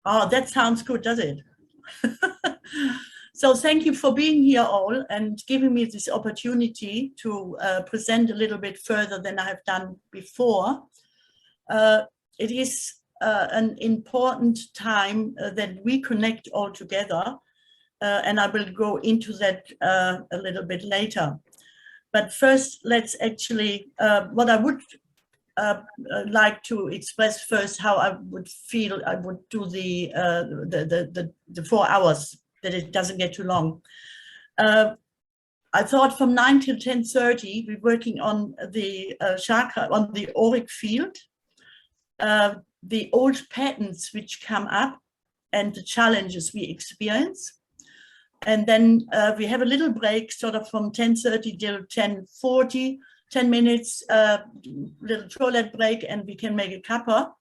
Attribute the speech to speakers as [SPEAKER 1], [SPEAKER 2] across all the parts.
[SPEAKER 1] Oh, that sounds good, does it? So thank you for being here all and giving me this opportunity to present a little bit further than I have done before. It is an important time that we connect all together, and I will go into that a little bit later. But first, let's actually, what I would like to express first how I would feel I would do the 4 hours, that it doesn't get too long. I thought from 9 till 10:30 we're working on the chakra, on the auric field, the old patterns which come up and the challenges we experience. And then we have a little break sort of from 10:30 till 10:40, 10 minutes, little toilet break, and we can make a cuppa.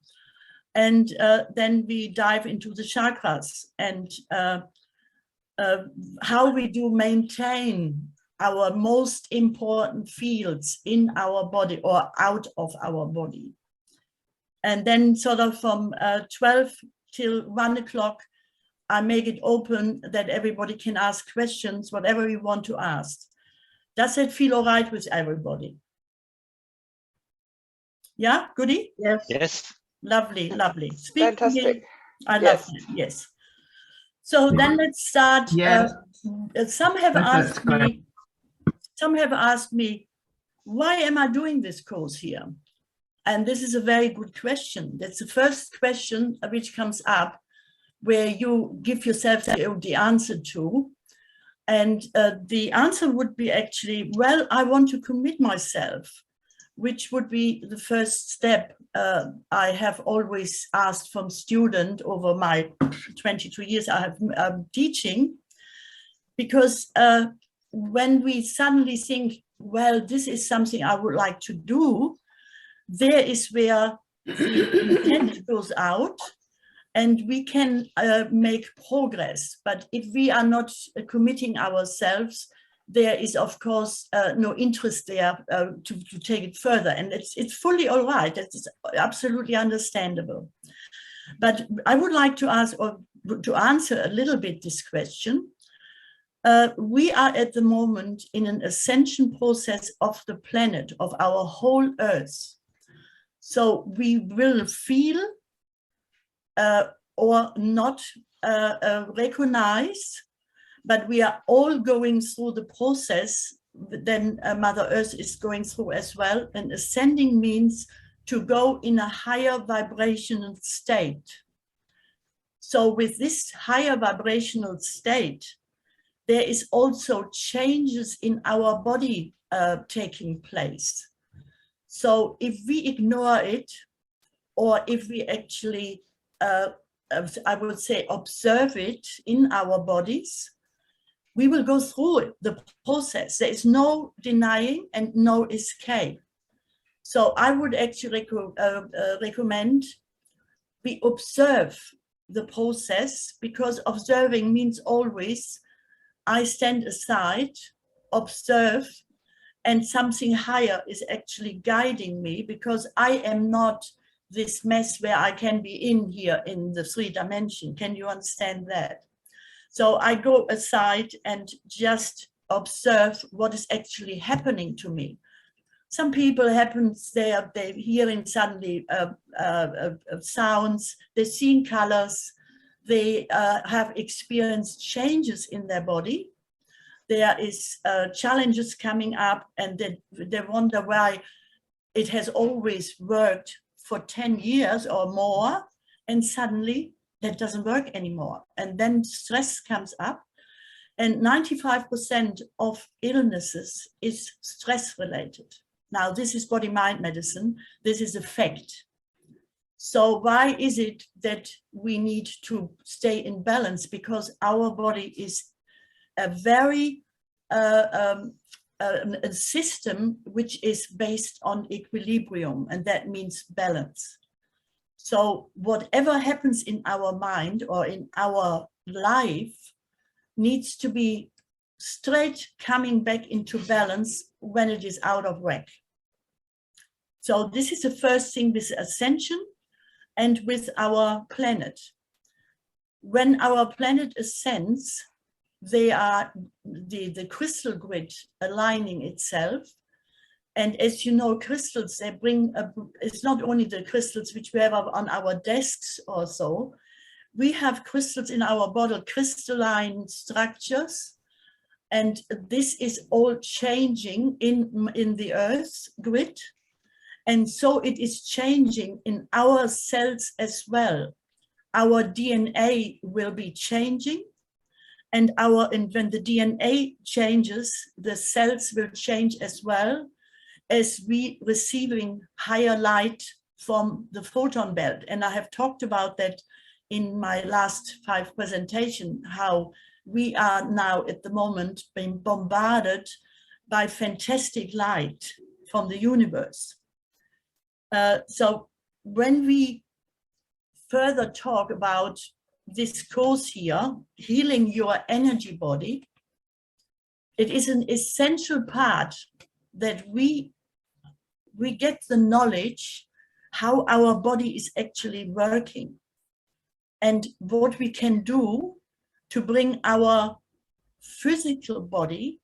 [SPEAKER 1] And then we dive into the chakras and how we do maintain our most important fields in our body or out of our body. And then sort of from 12 till 1 o'clock, I make it open that everybody can ask questions, whatever you want to ask. Does it feel all right with everybody? Yeah, goody?
[SPEAKER 2] Yes.
[SPEAKER 3] Yes.
[SPEAKER 1] Lovely, lovely.
[SPEAKER 4] Speak fantastic.
[SPEAKER 1] I love it, yes. So then let's start.
[SPEAKER 2] Yes.
[SPEAKER 1] Some have asked me, why am I doing this course here? And this is a very good question. That's the first question which comes up where you give yourself the answer to. And the answer would be actually, well, I want to commit myself, which would be the first step I have always asked from students over my 22 years I have teaching. Because when we suddenly think, well, this is something I would like to do, there is where the intent goes out and we can make progress. But if we are not committing ourselves, there is, of course, no interest there to take it further. And it's fully all right. It's absolutely understandable. But I would like to ask, or to answer a little bit this question. We are at the moment in an ascension process of the planet, of our whole Earth. So we will feel or not recognize, but we are all going through the process. Then Mother Earth is going through as well. And ascending means to go in a higher vibrational state. So with this higher vibrational state, there is also changes in our body taking place. So if we ignore it, or if we actually, I would say, observe it in our bodies, we will go through the process. There is no denying and no escape. So I would actually recommend we observe the process, because observing means always I stand aside, observe, and something higher is actually guiding me, because I am not this mess where I can be in here in the 3 dimension. Can you understand that? So I go aside and just observe what is actually happening to me. Some people they're hearing suddenly sounds, they're seeing colors, they have experienced changes in their body. There is challenges coming up, and they wonder why it has always worked for 10 years or more, and suddenly that doesn't work anymore. And then stress comes up, and 95% of illnesses is stress related. Now, this is body-mind medicine. This is a fact. So why is it that we need to stay in balance? Because our body is a very a system which is based on equilibrium, and that means balance. So whatever happens in our mind or in our life needs to be straight coming back into balance when it is out of whack. So this is the first thing with ascension and with our planet. when our planet ascends, they are the crystal grid aligning itself. And as you know, crystals, they bring, it's not only the crystals which we have on our desks or so. We have crystals in our bottle, crystalline structures. And this is all changing in the Earth's grid. And so it is changing in our cells as well. Our DNA will be changing. And when the DNA changes, the cells will change as well, as we receiving higher light from the photon belt. And I have talked about that in my last 5 presentations, how we are now at the moment being bombarded by fantastic light from the universe. So when we further talk about this course here, healing your energy body, it is an essential part that we get the knowledge how our body is actually working and what we can do to bring our physical body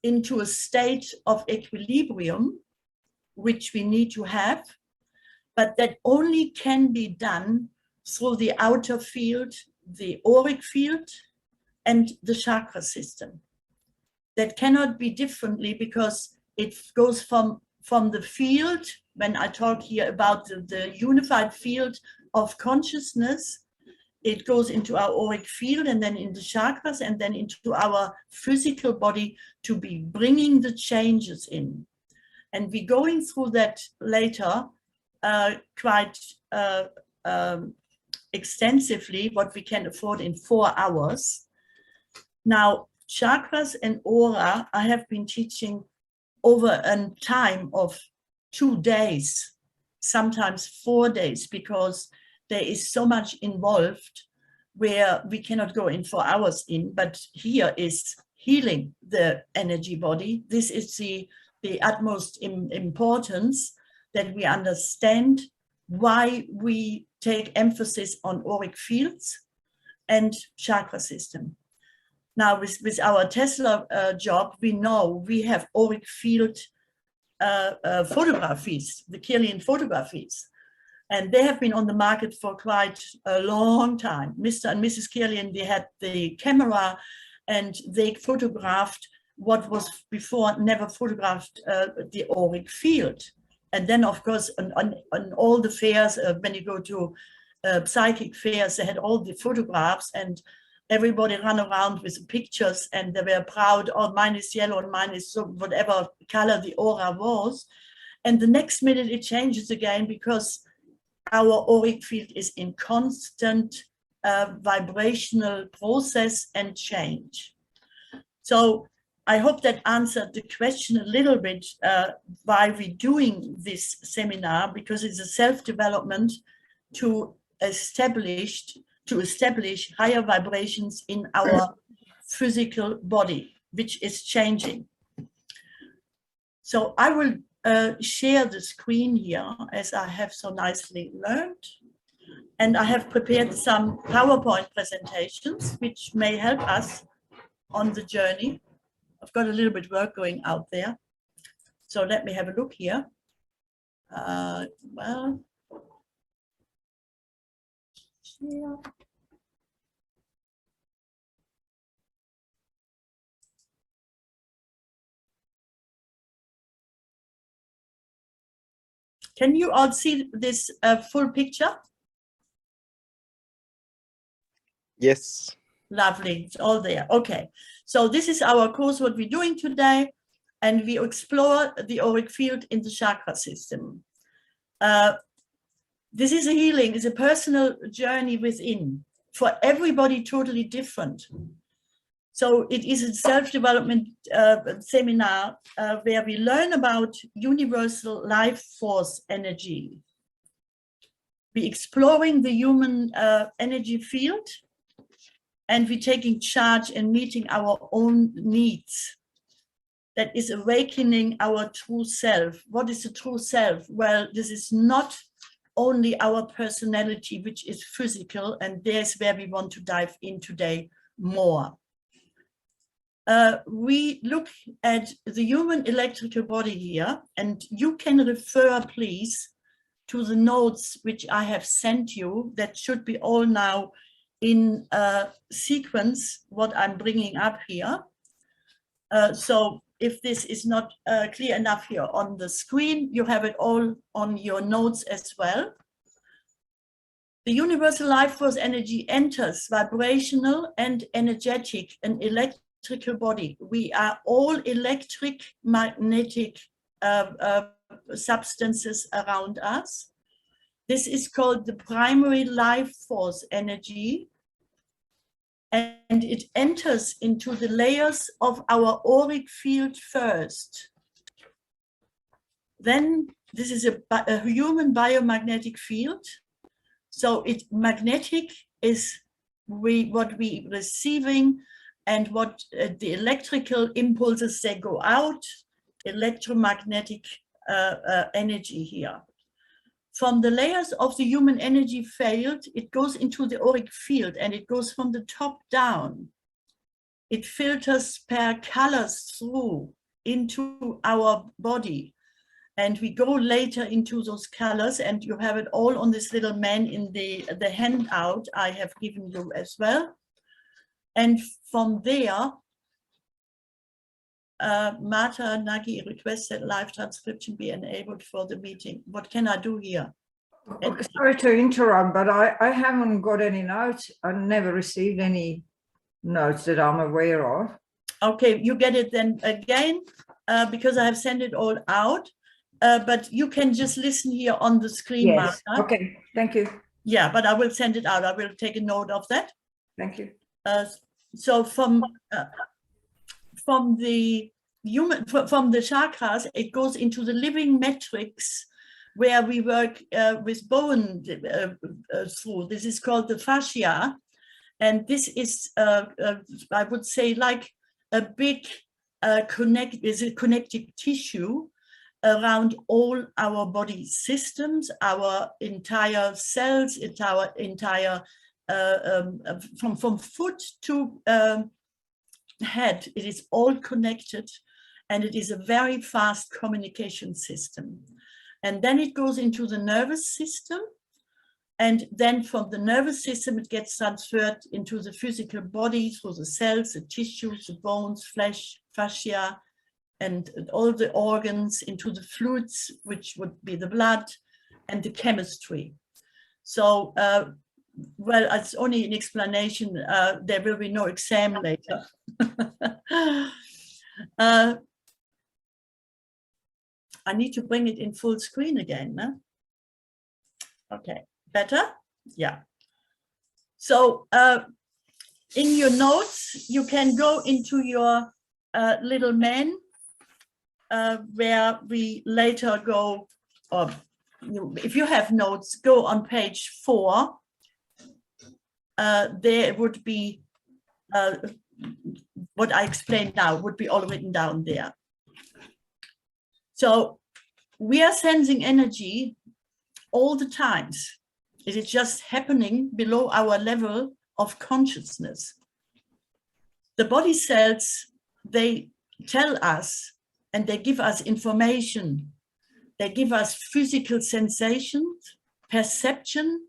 [SPEAKER 1] into a state of equilibrium, which we need to have, but that only can be done through the outer field, the auric field, and the chakra system. That cannot be differently because it goes from the field, when I talk here about the unified field of consciousness, it goes into our auric field and then in the chakras and then into our physical body to be bringing the changes in. And we're going through that later quite extensively, what we can afford in 4 hours. Now, chakras and aura, I have been teaching over a time of 2 days, sometimes 4 days, because there is so much involved where we cannot go in 4 hours in, but here is healing the energy body. This is the utmost importance, that we understand why we take emphasis on auric fields and chakra system. Now, with our Tesla job, we know we have auric field photographies, the Kirlian photographies, and they have been on the market for quite a long time. Mr. and Mrs. Kirlian, they had the camera and they photographed what was before never photographed, the auric field. And then, of course, on all the fairs, when you go to psychic fairs, they had all the photographs and everybody ran around with pictures and they were proud, oh, mine is yellow and mine is so whatever color the aura was. And the next minute it changes again because our auric field is in constant vibrational process and change. So I hope that answered the question a little bit, why we're doing this seminar, because it's a self-development to establish higher vibrations in our physical body, which is changing. So I will share the screen here, as I have so nicely learned. And I have prepared some PowerPoint presentations, which may help us on the journey. I've got a little bit of work going out there. So let me have a look here. Well, here. Can you all see this full picture?
[SPEAKER 2] Yes.
[SPEAKER 1] Lovely, it's all there. Okay, so this is our course, what we're doing today, and we explore the auric field in the chakra system. This is a healing, it's a personal journey within, for everybody totally different. So it is a self-development seminar where we learn about universal life force energy. We're exploring the human energy field, and we're taking charge and meeting our own needs. That is awakening our true self. What is the true self? Well, this is not only our personality, which is physical, and there's where we want to dive in today more. We look at the human electrical body here, and you can refer, please, to the notes which I have sent you that should be all now in sequence, what I'm bringing up here. So if this is not clear enough here on the screen, you have it all on your notes as well. The universal life force energy enters vibrational and energetic and electrical body. We are all electric magnetic substances around us. This is called the primary life force energy, and it enters into the layers of our auric field first. Then this is a human biomagnetic field. So magnetic is what we receiving, and what the electrical impulses, they go out, electromagnetic energy here. From the layers of the human energy field, it goes into the auric field, and it goes from the top down. It filters per colors through into our body. And we go later into those colors, and you have it all on this little man in the handout I have given you as well. And from there, Marta Nagy requested live transcription be enabled for the meeting. What can I do here?
[SPEAKER 3] Okay, sorry to interrupt, but I haven't got any notes. I've never received any notes that I'm aware of.
[SPEAKER 1] Okay, you get it then again, because I have sent it all out. But you can just listen here on the screen,
[SPEAKER 3] Yes.
[SPEAKER 1] Marta.
[SPEAKER 3] Okay, thank you.
[SPEAKER 1] Yeah, but I will send it out. I will take a note of that.
[SPEAKER 3] Thank you.
[SPEAKER 1] So from the chakras, it goes into the living matrix, where we work with bone through. This is called the fascia, and this is I would say like a big connective tissue around all our body systems, our entire cells, our entire from foot to head. It is all connected, and it is a very fast communication system. And then it goes into the nervous system, and then from the nervous system it gets transferred into the physical body through the cells, the tissues, the bones, flesh, fascia, and all the organs, into the fluids, which would be the blood, and the chemistry. So, well, it's only an explanation. There will be no exam later. I need to bring it in full screen again. No? Okay, better? Yeah. So in your notes, you can go into your little man, where we later go, or if you have notes, go on page 4. There would be what I explained now would be all written down there. So we are sensing energy all the times. It is just happening below our level of consciousness. The body cells, they tell us, and they give us information. They give us physical sensations, perception,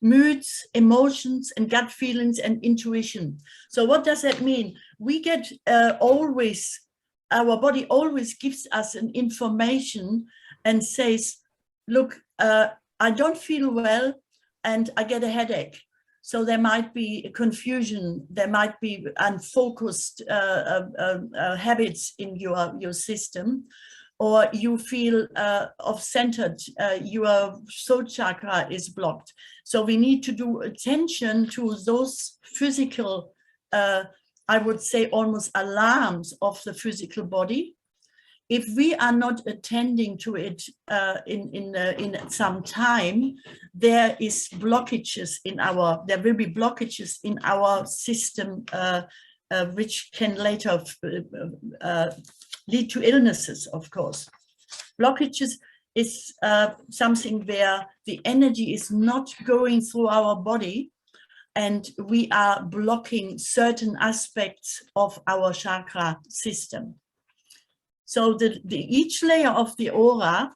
[SPEAKER 1] moods, emotions, and gut feelings and intuition. So what does that mean? We get always, our body always gives us an information and says, look, I don't feel well and I get a headache. So there might be a confusion, there might be unfocused habits in your system, or you feel off-centered, your soul chakra is blocked. So we need to do attention to those physical, I would say almost alarms of the physical body. If we are not attending to it in some time, there is blockages in our, there will be blockages in our system, which can later lead to illnesses, of course. Blockages is something where the energy is not going through our body, and we are blocking certain aspects of our chakra system. So each layer of the aura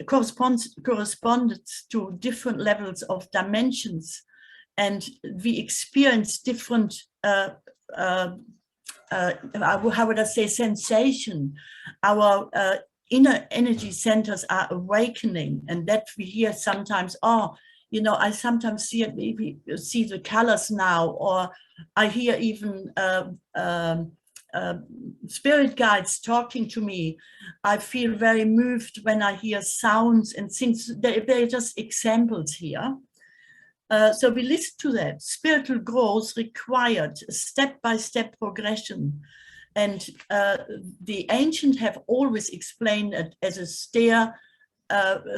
[SPEAKER 1] corresponded to different levels of dimensions, and we experience different how would I say, sensation. Our inner energy centers are awakening, and that we hear sometimes, oh, you know, I sometimes see it, maybe see the colors now, or I hear even spirit guides talking to me. I feel very moved when I hear sounds and things. They're just examples here. So we listen to that. Spiritual growth required a step-by-step progression. And the ancients have always explained it as a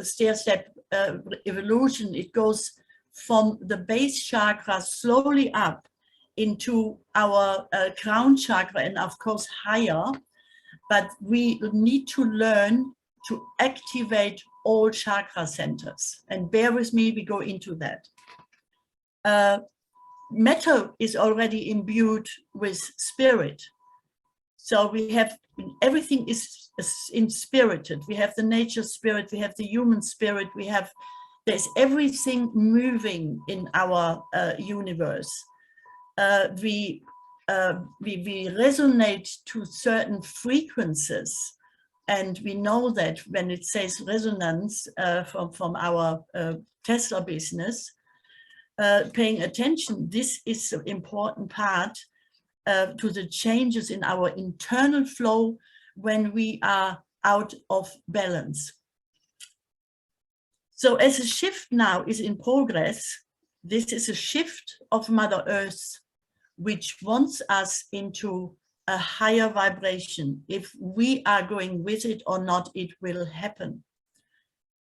[SPEAKER 1] stair-step evolution. It goes from the base chakra slowly up into our crown chakra, and of course higher. But we need to learn to activate all chakra centers. And bear with me, we go into that. Matter is already imbued with spirit. So we have, everything is inspirited. We have the nature spirit, we have the human spirit, there's everything moving in our universe. We resonate to certain frequencies, and we know that when it says resonance from our Tesla business, paying attention, this is an important part to the changes in our internal flow when we are out of balance. So as a shift now is in progress, this is a shift of Mother Earth, which wants us into a higher vibration. If we are going with it or not, it will happen.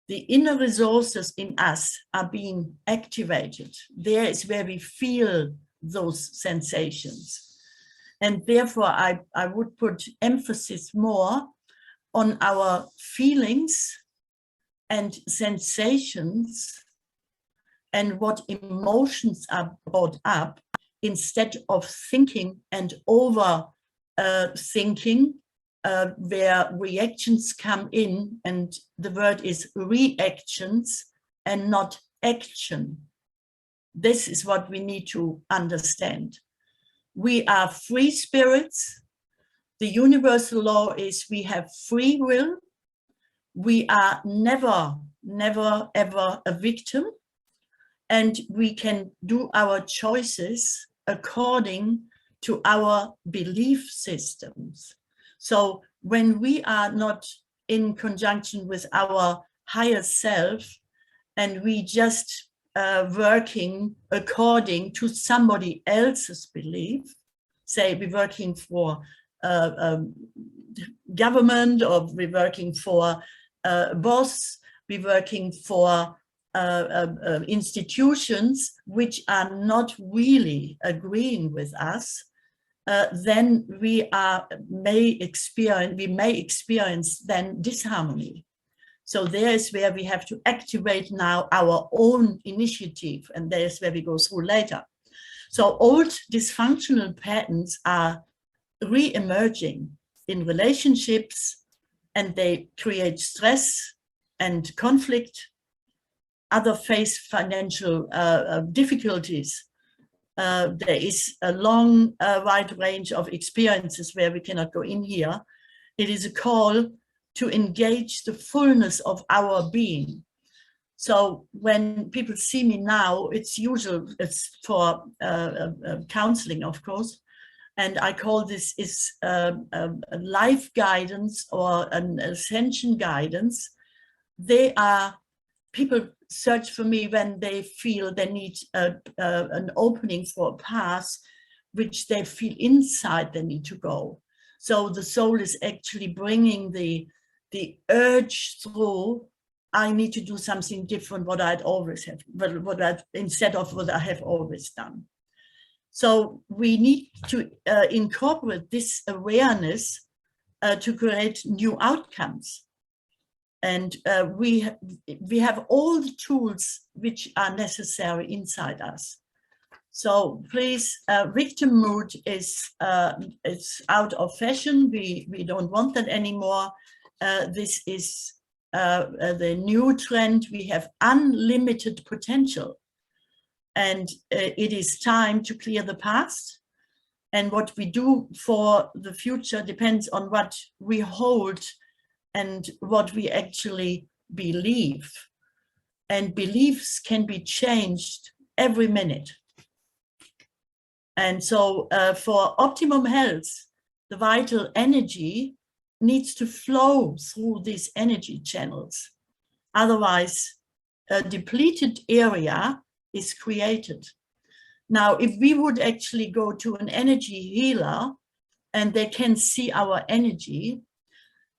[SPEAKER 1] The inner resources in us are being activated. There is where we feel those sensations. And therefore, I would put emphasis more on our feelings and sensations and what emotions are brought up, instead of thinking and over thinking, where reactions come in, and the word is reactions and not action. This is what we need to understand. We are free spirits. The universal law is we have free will. We are never, never, ever a victim. And we can do our choices according to our belief systems. So when we are not in conjunction with our higher self, and we just working according to somebody else's belief, say we're working for government, or we're working for a boss, we're working for institutions which are not really agreeing with us, then we may experience then disharmony. So there is where we have to activate now our own initiative, and there is where we go through later. So old dysfunctional patterns are re-emerging in relationships, and they create stress and conflict. Other face financial difficulties. There is a long, wide range of experiences where we cannot go in here. It is a call to engage the fullness of our being. So when people see me now, it's usual, it's for counseling, of course. And I call this is a life guidance or an ascension guidance. People search for me when they feel they need an opening for a path which they feel inside they need to go. So the soul is actually bringing the urge through, I need to do something different what I'd always have, instead of what I have always done. So we need to incorporate this awareness to create new outcomes. And we have all the tools which are necessary inside us. So please, victim mood is out of fashion. We don't want that anymore. This is the new trend. We have unlimited potential, and it is time to clear the past. And what we do for the future depends on what we hold and what we actually believe. And beliefs can be changed every minute. And so for optimum health, the vital energy needs to flow through these energy channels. Otherwise, a depleted area is created. Now, if we would actually go to an energy healer and they can see our energy,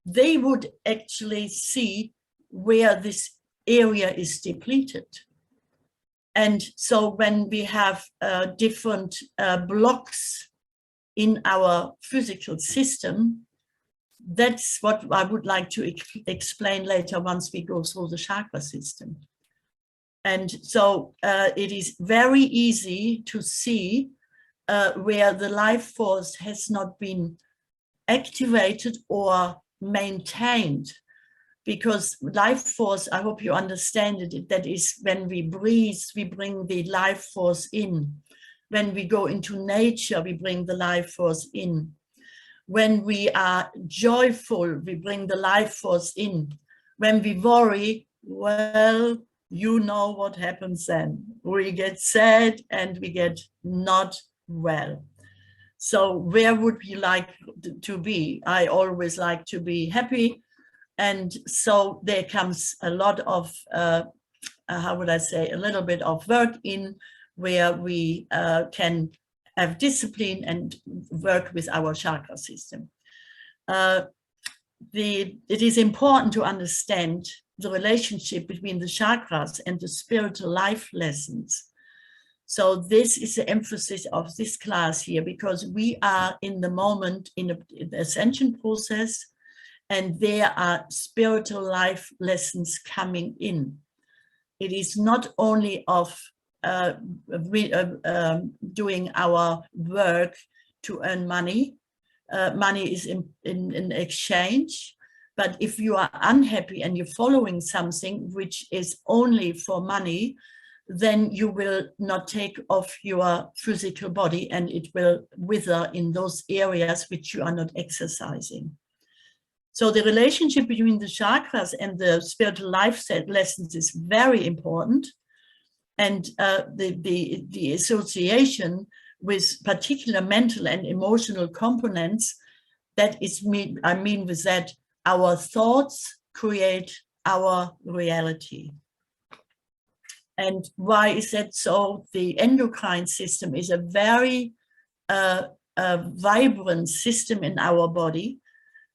[SPEAKER 1] they would actually see where this area is depleted. And so when we have different blocks in our physical system, that's what I would like to explain later once we go through the chakra system. And so it is very easy to see where the life force has not been activated or maintained. Because life force, I hope you understand it, that is when we breathe, we bring the life force in. When we go into nature, we bring the life force in. When we are joyful, we bring the life force in. When we worry, well, you know what happens then. We get sad and we get not well. So where would we like to be? I always like to be happy. And so there comes a lot of, how would I say, a little bit of work in where we can have discipline and work with our chakra system. It is important to understand the relationship between the chakras and the spiritual life lessons. So this is the emphasis of this class here, because we are in the moment in the ascension process, and there are spiritual life lessons coming in. It is not only of doing our work to earn money. Money is in exchange. But if you are unhappy and you're following something which is only for money, then you will not take off your physical body and it will wither in those areas which you are not exercising. So the relationship between the chakras and the spiritual life lessons is very important. And the association with particular mental and emotional components, that is I mean with that, our thoughts create our reality. And why is that so? The endocrine system is a very vibrant system in our body.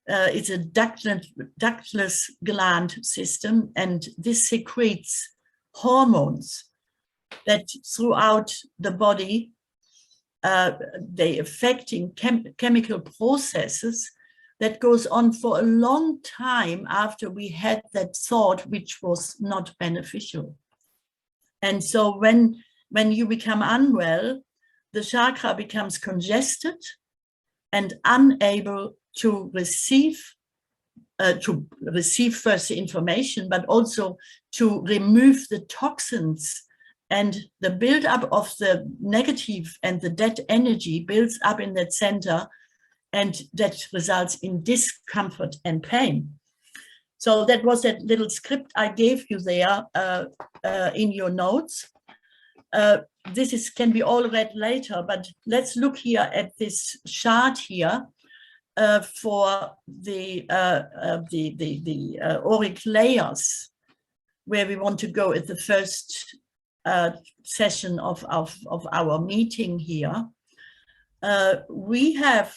[SPEAKER 1] It's a ductless gland system, and this secretes hormones that throughout the body, they affecting chemical processes that goes on for a long time after we had that thought which was not beneficial. And so when you become unwell, the chakra becomes congested and unable to receive first the information, but also to remove the toxins, and the buildup of the negative and the dead energy builds up in that center, and that results in discomfort and pain. So that was that little script I gave you there in your notes. This can be all read later, but let's look here at this chart here for the auric layers, where we want to go at the first session of our meeting here. We have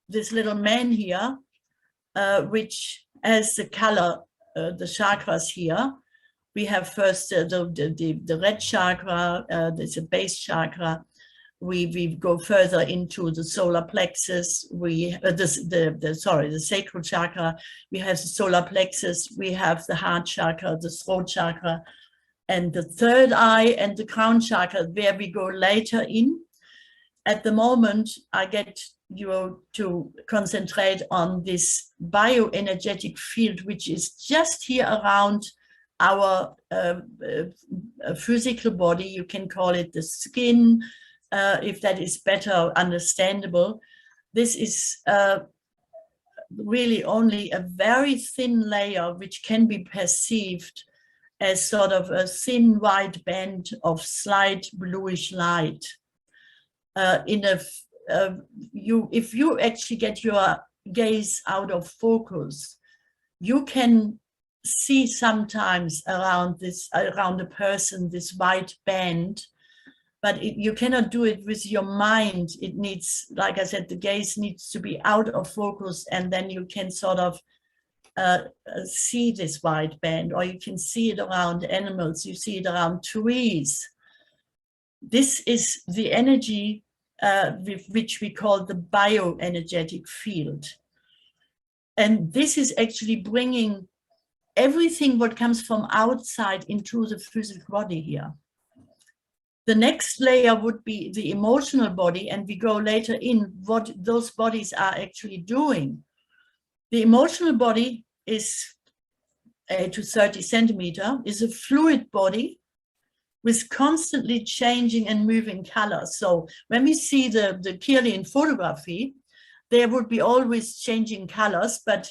[SPEAKER 1] this little man here, which has the color, the chakras here. We have first the red chakra, there's a base chakra, we go further into the solar plexus, the sacral chakra, we have the solar plexus, we have the heart chakra, the throat chakra, and the third eye and the crown chakra, where we go later in. At the moment, I get you to concentrate on this bioenergetic field, which is just here around our physical body. You can call it the skin, if that is better understandable. This is really only a very thin layer which can be perceived as sort of a thin white band of slight bluish light. If you actually get your gaze out of focus, you can see sometimes around a person this white band, but you cannot do it with your mind. It needs, like I said, the gaze needs to be out of focus, and then you can sort of see this white band, or you can see it around animals, you see it around trees. This is the energy which we call the bioenergetic field. And this is actually bringing everything what comes from outside into the physical body here. The next layer would be the emotional body, and we go later in what those bodies are actually doing. The emotional body is 8 to 30 centimeter, is a fluid body with constantly changing and moving colors. So when we see the Kirlian photography, there would be always changing colors, but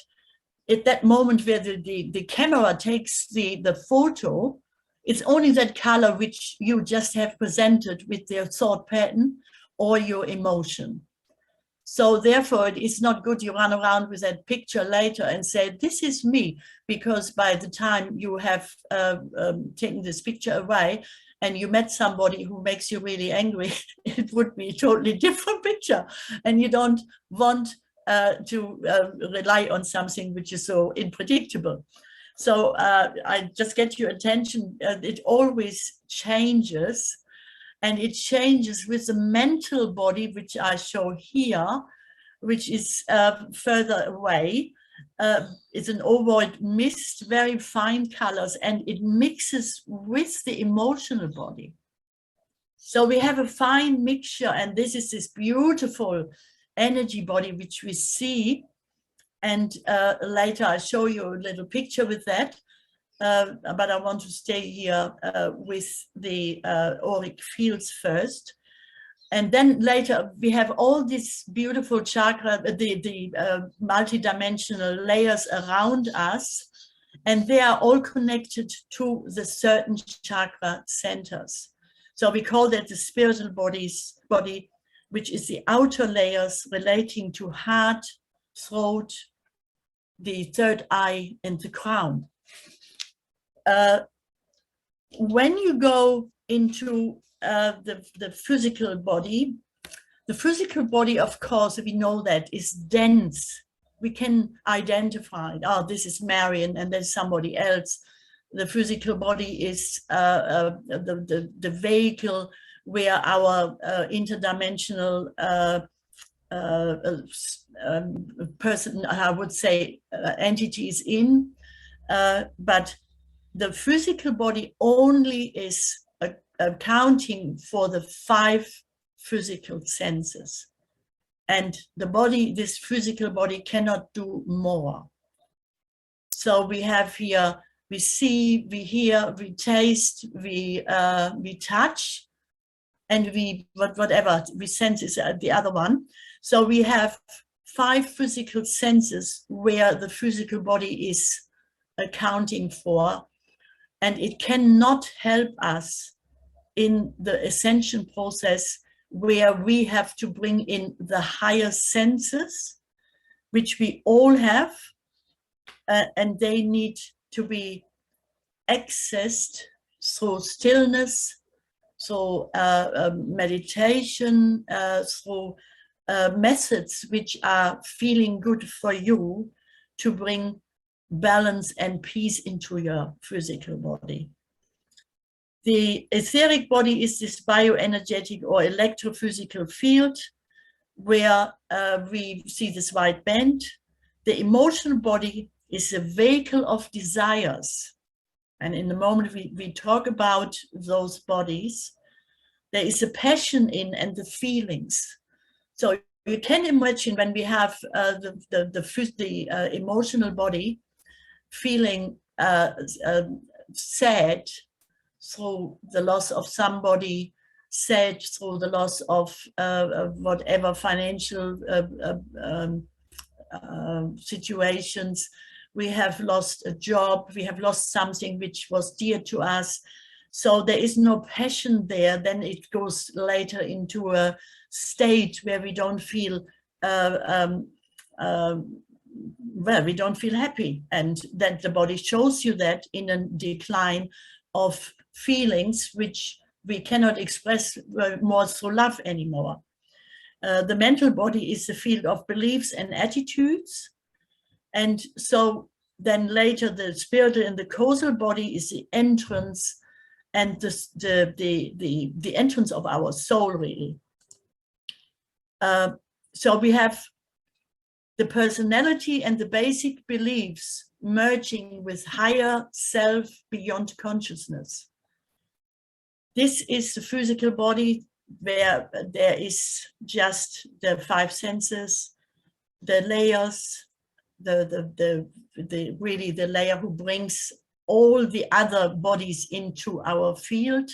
[SPEAKER 1] at that moment where the camera takes the photo, it's only that color which you just have presented with their thought pattern or your emotion. So therefore, it is not good you run around with that picture later and say, this is me, because by the time you have taken this picture away and you met somebody who makes you really angry, it would be a totally different picture. And you don't want to rely on something which is so unpredictable. So I just get your attention, it always changes. And it changes with the mental body, which I show here, which is further away. It's an ovoid mist, very fine colors, and it mixes with the emotional body. So we have a fine mixture, and this is this beautiful energy body which we see. And later I'll show you a little picture with that. But I want to stay here with the auric fields first. And then later we have all these beautiful chakra, the multi-dimensional layers around us, and they are all connected to the certain chakra centers. So we call that the spiritual body, which is the outer layers relating to heart, throat, the third eye, and the crown. When you go into the physical body, of course, we know that is dense. We can identify, oh, this is Marion and there's somebody else. The physical body is the vehicle where our interdimensional person, I would say, entity is in, but the physical body only is accounting for the 5 physical senses. And the body, this physical body cannot do more. So we have here, we see, we hear, we taste, we touch, and whatever we sense is the other one. So we have 5 physical senses where the physical body is accounting for. And it cannot help us in the ascension process where we have to bring in the higher senses, which we all have, and they need to be accessed through stillness, through meditation, through methods which are feeling good for you to bring balance and peace into your physical body. The etheric body is this bioenergetic or electrophysical field where we see this white band. The emotional body is a vehicle of desires. And in the moment we talk about those bodies, there is a passion in and the feelings. So you can imagine when we have the emotional body feeling sad through the loss of somebody, sad through the loss of whatever financial situations. We have lost a job, we have lost something which was dear to us. So there is no passion there. Then it goes later into a state where we don't feel well, we don't feel happy, and that the body shows you that in a decline of feelings which we cannot express more through love anymore. The mental body is the field of beliefs and attitudes, and so then later the spiritual and the causal body is the entrance and the entrance of our soul, really. So we have the personality and the basic beliefs merging with higher self beyond consciousness. This is the physical body where there is just the five senses, the layers, really the layer who brings all the other bodies into our field.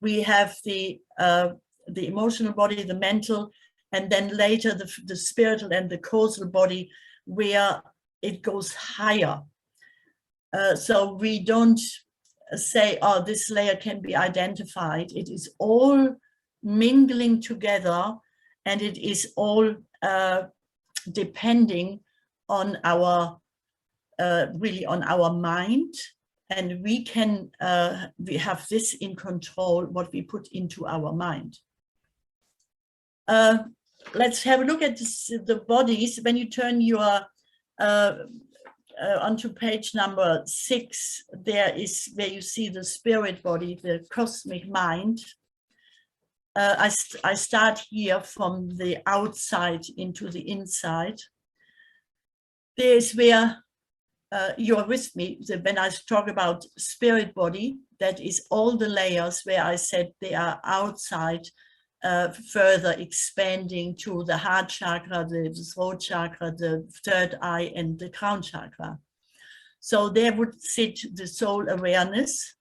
[SPEAKER 1] We have the emotional body, the mental, and then later the spiritual and the causal body, where it goes higher. So we don't say, oh, this layer can be identified. It is all mingling together, and it is all depending on our really on our mind, and we can we have this in control, what we put into our mind. Let's have a look at this, the bodies. When you turn your onto page number 6, there is where you see the spirit body, the cosmic mind. I start here from the outside into the inside. There's where you're with me. When I talk about spirit body, that is all the layers where I said they are outside, further expanding to the heart chakra, the throat chakra, the third eye, and the crown chakra. So there would sit the soul awareness,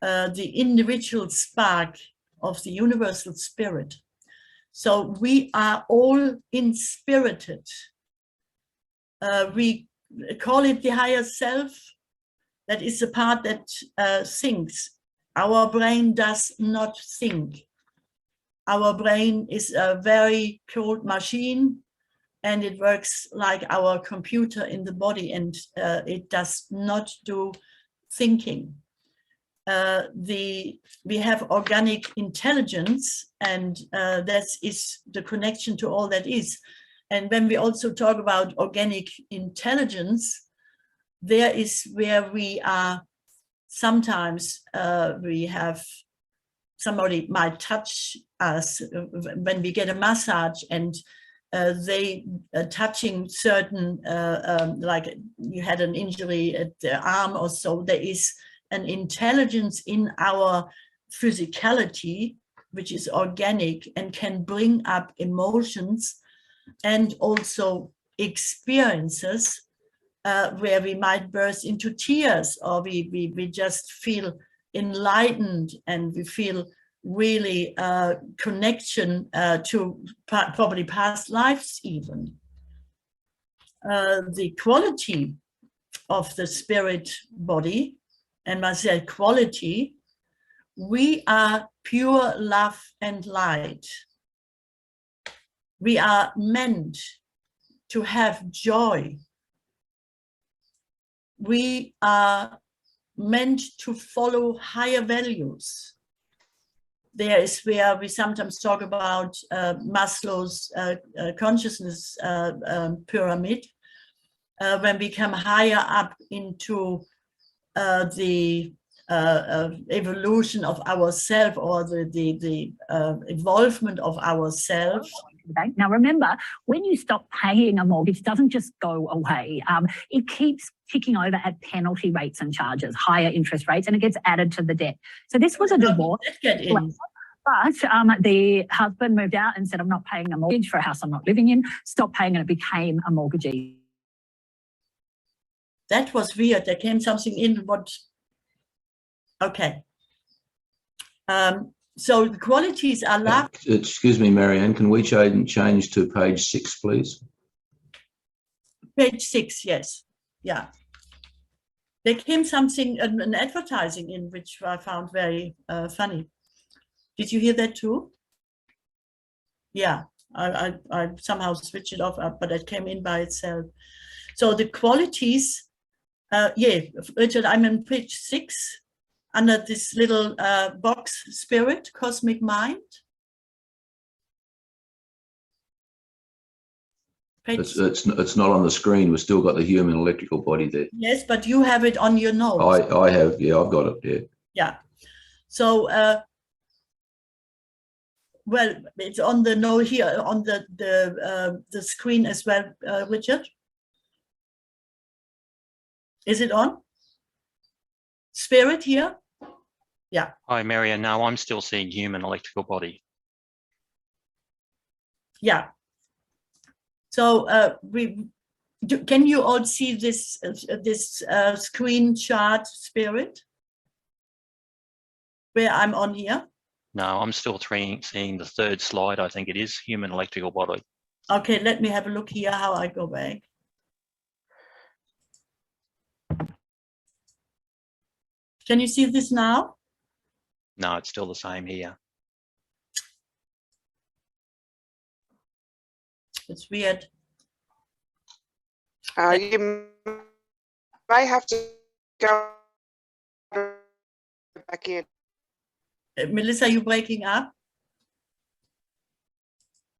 [SPEAKER 1] the individual spark of the universal spirit. So we are all inspirited. We call it the higher self. That is the part that thinks. Our brain does not think. Our brain is a very cold machine, and it works like our computer in the body, and it does not do thinking. We have organic intelligence, and that is the connection to all that is. And when we also talk about organic intelligence, there is where we are sometimes, we have somebody might touch us when we get a massage, and they touching certain, like you had an injury at the arm or so, there is an intelligence in our physicality, which is organic and can bring up emotions and also experiences where we might burst into tears, or we just feel enlightened, and we feel really connection to probably past lives even. The quality of the spirit body, and I say quality, we are pure love and light. We are meant to have joy. We are meant to follow higher values. There is where we sometimes talk about Maslow's consciousness pyramid. When we come higher up into the evolution of ourself, or the involvement of ourselves.
[SPEAKER 4] Now, remember, when you stop paying a mortgage, it doesn't just go away. It keeps ticking over at penalty rates and charges, higher interest rates, and it gets added to the debt. So this was a divorce. But the husband moved out and said, I'm not paying a mortgage for a house I'm not living in, stopped paying, and it became a mortgagee.
[SPEAKER 1] That was weird. There came something in okay. So the qualities are love.
[SPEAKER 5] Excuse me, Marianne, can we change to page 6, please?
[SPEAKER 1] Page 6, yes. Yeah. There came something, an advertising in, which I found very funny. Did you hear that too? Yeah, I somehow switched it off, but it came in by itself. So the qualities, yeah, Richard, I'm on page 6. Under this little box, spirit, cosmic mind.
[SPEAKER 5] It's not on the screen. We've still got the human electrical body there.
[SPEAKER 1] Yes, but you have it on your notes.
[SPEAKER 5] I have, yeah, I've got it, yeah.
[SPEAKER 1] Yeah. So, well, it's on the note here, on the screen as well, Richard. Is it on? Spirit here? Yeah.
[SPEAKER 6] Hi, Marianne. No, I'm still seeing human electrical body.
[SPEAKER 1] Yeah. So can you all see this screen chart, Spirit, where I'm on here?
[SPEAKER 6] No, I'm still seeing the third slide. I think it is human electrical body.
[SPEAKER 1] Okay, let me have a look here how I go back. Can you see this now?
[SPEAKER 6] No, it's still the same here.
[SPEAKER 1] It's weird.
[SPEAKER 7] You may have to go back in.
[SPEAKER 1] Melissa, you breaking up?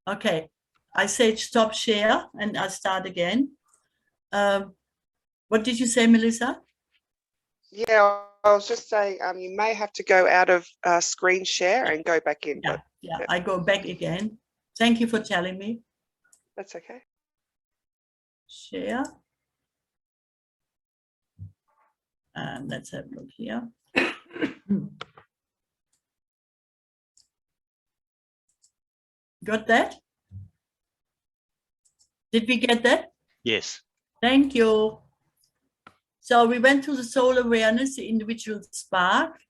[SPEAKER 1] Okay, I say stop share and I'll start again. What did you say, Melissa?
[SPEAKER 7] Yeah, I was just saying you may have to go out of screen share and go back in.
[SPEAKER 1] Yeah, yeah, I go back again. Thank you for telling me.
[SPEAKER 7] That's okay.
[SPEAKER 1] Share. And let's have a look here. Got that? Did we get that?
[SPEAKER 6] Yes.
[SPEAKER 1] Thank you. So we went to the soul awareness, the individual spark.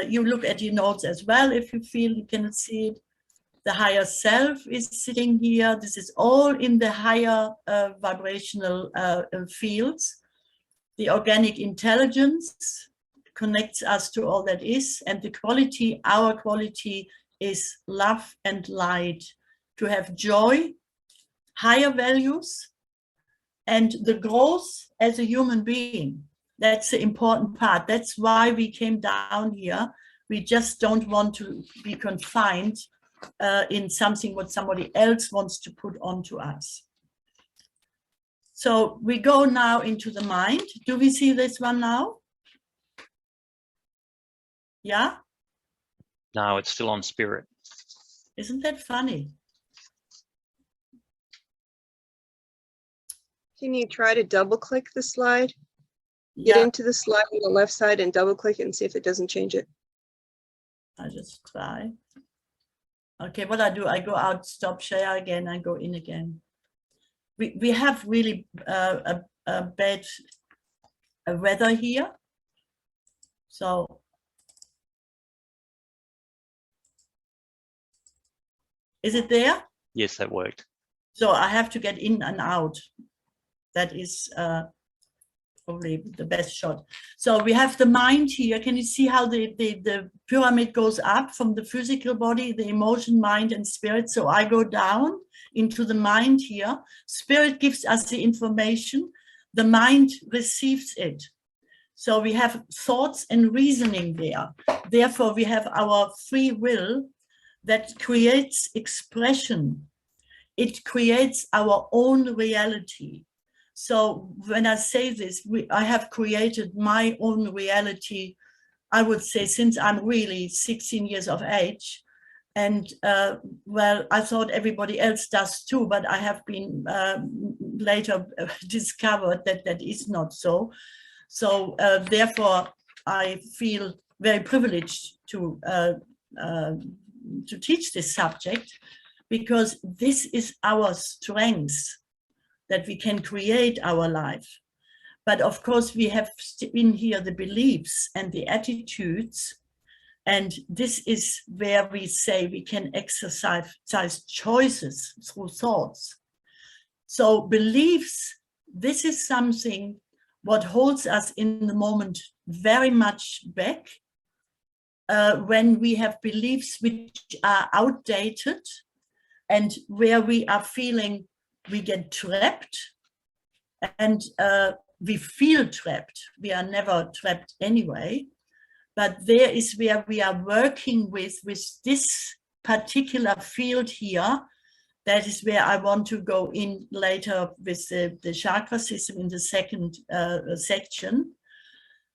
[SPEAKER 1] You look at your notes as well if you feel you cannot see it. The higher self is sitting here. This is all in the higher vibrational fields. The organic intelligence connects us to all that is, and the quality, our quality, is love and light, to have joy, higher values, and the growth as a human being. That's the important part. That's why we came down here. We just don't want to be confined in something what somebody else wants to put onto us. So we go now into the mind. Do we see this one now? Yeah?
[SPEAKER 6] No, it's still on spirit.
[SPEAKER 1] Isn't that funny?
[SPEAKER 8] Can you try to double click the slide?
[SPEAKER 1] Yeah,
[SPEAKER 8] Get into the slide on the left side and double click it and see if it doesn't change it.
[SPEAKER 1] I just try. Okay, what I do, I go out, stop share again, and go in again. We have really a bad weather here. So is it there?
[SPEAKER 6] Yes, that worked.
[SPEAKER 1] So I have to get in and out. That is probably the best shot. So we have the mind here. Can you see how the pyramid goes up from the physical body, the emotion, mind, and spirit? So I go down into the mind here. Spirit gives us the information. The mind receives it. So we have thoughts and reasoning there. Therefore, we have our free will that creates expression. It creates our own reality. So when I say this, I have created my own reality, I would say, since I'm really 16 years of age. And well, I thought everybody else does too, but I have been later discovered that that is not so. So therefore, I feel very privileged to teach this subject, because this is our strength, that we can create our life. But of course, we have in here the beliefs and the attitudes. And this is where we say we can exercise choices through thoughts. So beliefs, this is something what holds us in the moment very much back, when we have beliefs which are outdated and where we are feeling we get trapped, and we feel trapped. We are never trapped anyway. But there is where we are working with this particular field here. That is where I want to go in later with the chakra system in the second section,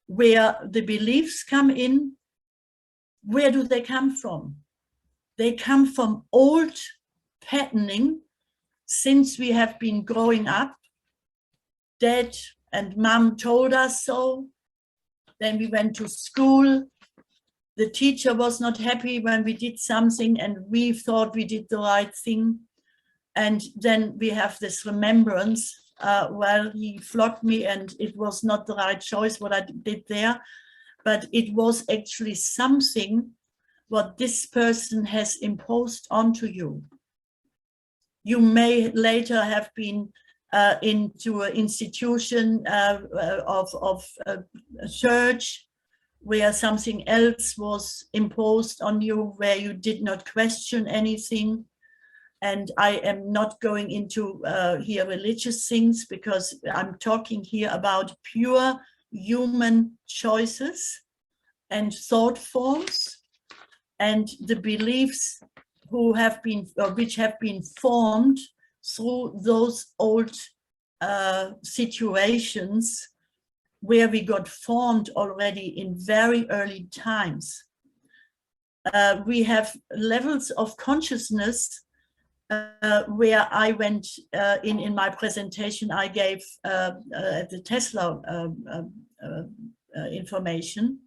[SPEAKER 1] where the beliefs come in. Where do they come from? They come from old patterning since we have been growing up. Dad and mom told us so. Then we went to school. The teacher was not happy when we did something and we thought we did the right thing. And then we have this remembrance, well, he flogged me and it was not the right choice what I did there, but it was actually something what this person has imposed onto you. You may later have been into an institution of a church where something else was imposed on you, where you did not question anything. And I am not going into here religious things, because I'm talking here about pure human choices and thought forms and the beliefs which have been formed through those old situations where we got formed already in very early times. We have levels of consciousness where I went in my presentation I gave the Tesla information.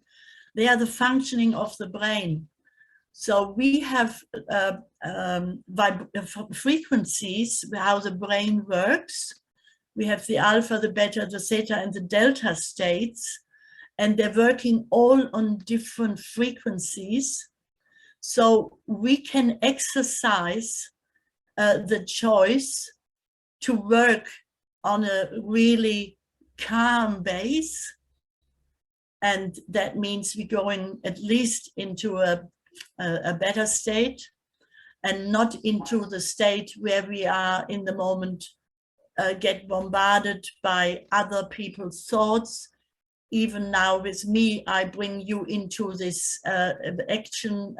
[SPEAKER 1] They are the functioning of the brain. So we have frequencies, how the brain works. We have the alpha, the beta, the theta, and the delta states, and they're working all on different frequencies. So we can exercise the choice to work on a really calm base. And that means we're going at least into a better state, and not into the state where we are in the moment, get bombarded by other people's thoughts. Even now with me, I bring you into this action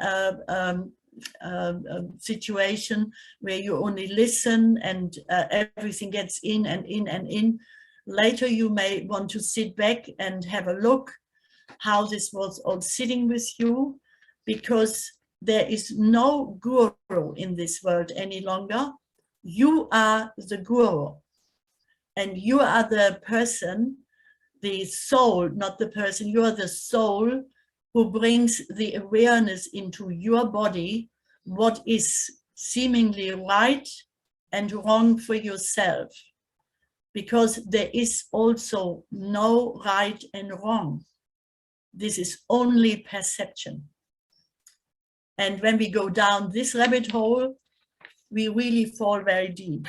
[SPEAKER 1] situation where you only listen and everything gets in and in and in. Later you may want to sit back and have a look how this was all sitting with you, because there is no guru in this world any longer. You are the guru, and you are the person, the soul, not the person. You are the soul who brings the awareness into your body, what is seemingly right and wrong for yourself, because there is also no right and wrong. This is only perception. And when we go down this rabbit hole, we really fall very deep,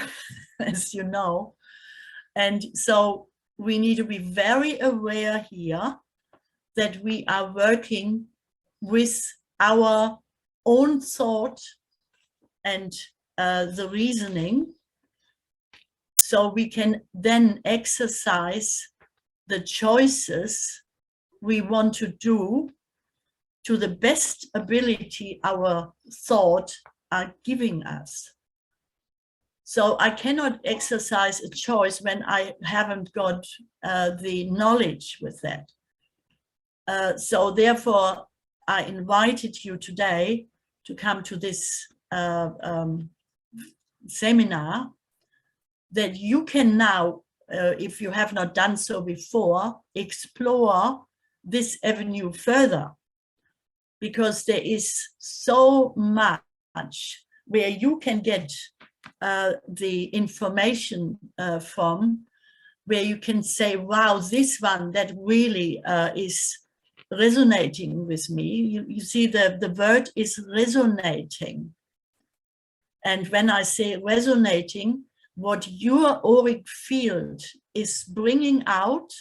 [SPEAKER 1] as you know. And so we need to be very aware here that we are working with our own thought and the reasoning, so we can then exercise the choices we want to do to the best ability our thought are giving us. So I cannot exercise a choice when I haven't got the knowledge with that. So therefore, I invited you today to come to this seminar, that you can now, if you have not done so before, explore this avenue further, because there is so much where you can get the information from, where you can say, wow, this one, that really is resonating with me. You see, the word is resonating. And when I say resonating, what your auric field is bringing out,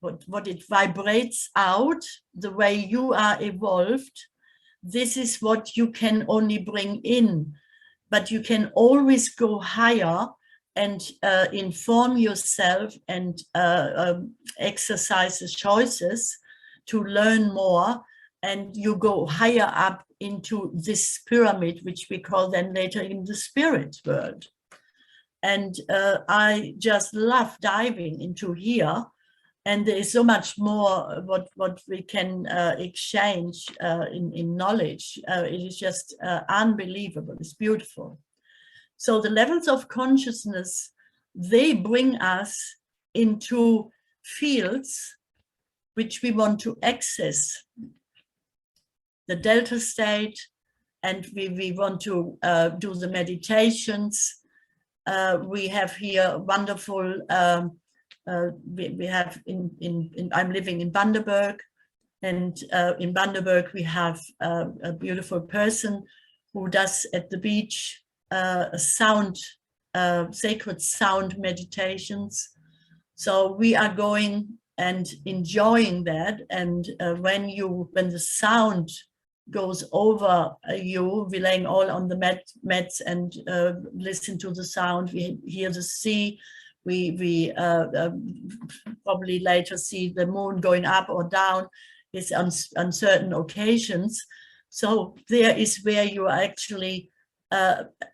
[SPEAKER 1] what it vibrates out, the way you are evolved, this is what you can only bring in. But you can always go higher and inform yourself and exercise the choices to learn more, and you go higher up into this pyramid, which we call then later in the spirit world. And I just love diving into here, and there is so much more what we can exchange in knowledge. It is just unbelievable. It's beautiful. So the levels of consciousness, they bring us into fields which we want to access. The delta state, and we want to do the meditations. We have here wonderful, we have I'm living in Bundaberg, and in Bundaberg we have a beautiful person who does at the beach sacred sound meditations. So we are going and enjoying that, and when the sound goes over you, we laying all on the mats and listen to the sound. We hear the sea. We probably later see the moon going up or down. It's on certain occasions. So there is where you actually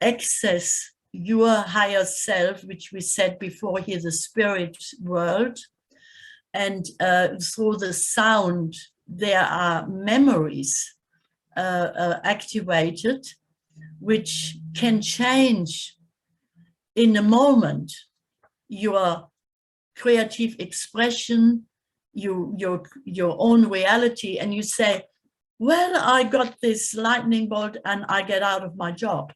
[SPEAKER 1] access your higher self, which we said before here, the spirit world. And through the sound, there are memories activated, which can change in a moment your creative expression, your own reality, and you say, well, I got this lightning bolt and I get out of my job.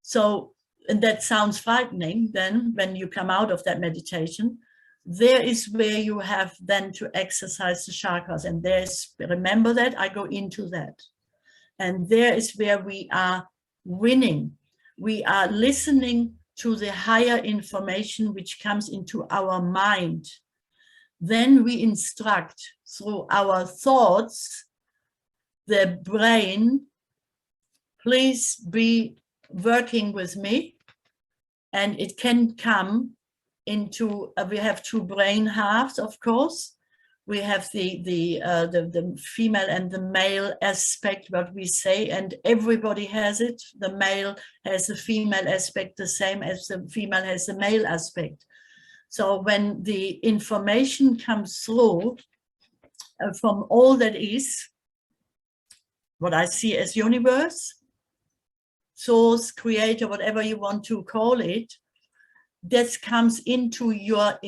[SPEAKER 1] So, and that sounds frightening then when you come out of that meditation. There is where you have then to exercise the chakras, and there's, remember that, I go into that. And there is where we are winning. We are listening to the higher information which comes into our mind. Then we instruct through our thoughts, the brain, please be working with me. And it can come into, we have two brain halves, of course. We have the female and the male aspect, what we say, and everybody has it. The male has the female aspect, the same as the female has the male aspect. So when the information comes through from all that is, what I see as universe, source, creator, whatever you want to call it, that comes into your,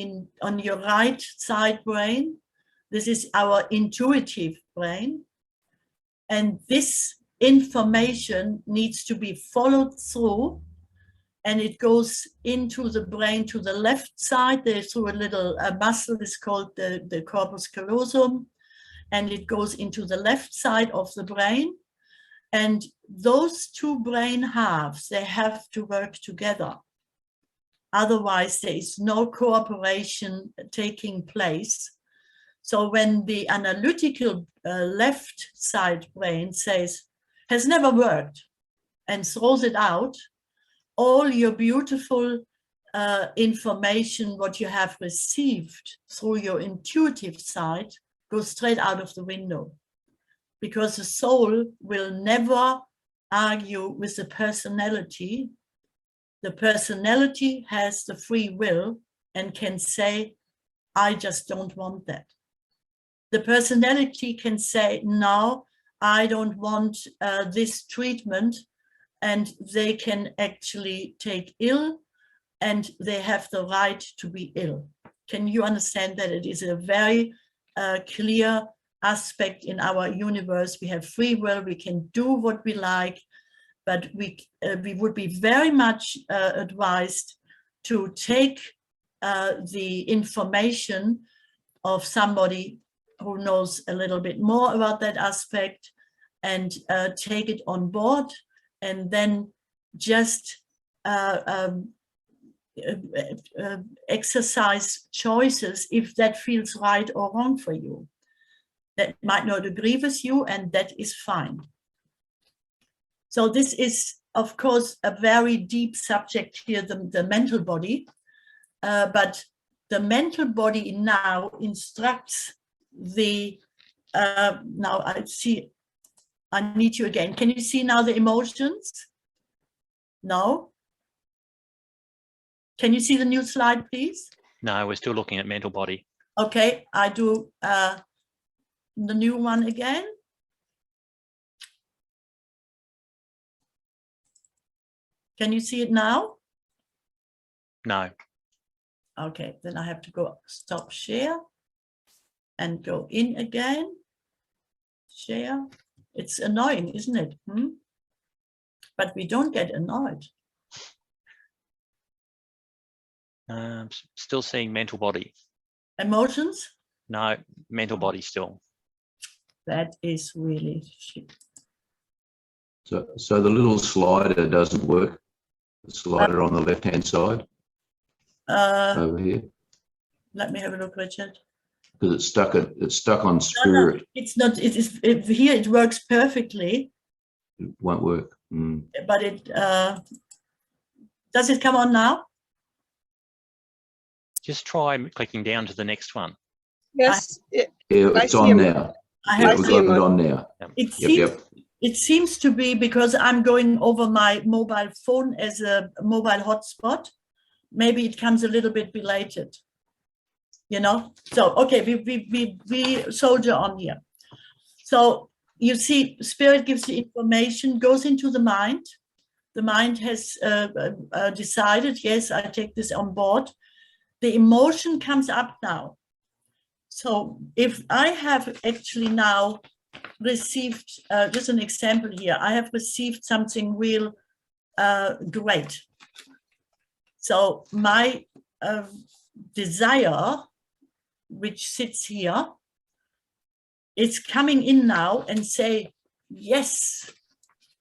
[SPEAKER 1] on your right side brain. This is our intuitive brain. And this information needs to be followed through, and it goes into the brain to the left side. There's through a little muscle, is called the corpus callosum, and it goes into the left side of the brain. And those two brain halves, they have to work together. Otherwise, there is no cooperation taking place. So when the analytical left side brain says, has never worked, and throws it out, all your beautiful information, what you have received through your intuitive side, goes straight out of the window. Because the soul will never argue with the personality. The personality has the free will and can say, I just don't want that. The personality can say, no, I don't want this treatment, and they can actually take ill, and they have the right to be ill. Can you understand that it is a very clear aspect in our universe? We have free will, we can do what we like, but we would be very much advised to take the information of somebody who knows a little bit more about that aspect and take it on board, and then just exercise choices if that feels right or wrong for you. That might not agree with you, and that is fine. So this is, of course, a very deep subject here, the mental body, but the mental body now instructs the, now I see, I need you again. Can you see now the emotions? No? Can you see the new slide, please?
[SPEAKER 6] No, we're still looking at mental body.
[SPEAKER 1] Okay, I do the new one again. Can you see it now?
[SPEAKER 6] No.
[SPEAKER 1] Okay, then I have to go stop share and go in again. Share. It's annoying, isn't it? But we don't get annoyed.
[SPEAKER 6] Still seeing mental body.
[SPEAKER 1] Emotions?
[SPEAKER 6] No, mental body still.
[SPEAKER 1] That is really shit.
[SPEAKER 5] So the little slider doesn't work. The slider on the left-hand side over here,
[SPEAKER 1] Let me have a look, Richard.
[SPEAKER 5] because it's stuck on
[SPEAKER 1] No,
[SPEAKER 5] spirit.
[SPEAKER 1] it's not. Here it works perfectly,
[SPEAKER 5] It won't work.
[SPEAKER 1] but it does it come on now?
[SPEAKER 6] Just try clicking down to the next one.
[SPEAKER 8] Yes,
[SPEAKER 5] Yeah,
[SPEAKER 8] I
[SPEAKER 5] it's
[SPEAKER 8] see
[SPEAKER 5] on
[SPEAKER 8] him.
[SPEAKER 5] now.
[SPEAKER 1] I
[SPEAKER 5] Yeah,
[SPEAKER 1] have
[SPEAKER 5] we've
[SPEAKER 8] see
[SPEAKER 5] got
[SPEAKER 8] him
[SPEAKER 5] it
[SPEAKER 8] on.
[SPEAKER 5] on now.
[SPEAKER 1] It
[SPEAKER 5] Yep,
[SPEAKER 1] seems
[SPEAKER 5] yep.
[SPEAKER 1] it seems to be because I'm going over my mobile phone as a mobile hotspot. Maybe it comes a little bit belated, you know. So okay, we soldier on here. So you see, spirit gives the information, goes into the mind. The mind has decided, yes, I take this on board. The emotion comes up now. So if I have actually now received, just an example here, I have received something real great. So my desire, which sits here, is coming in now and say, yes,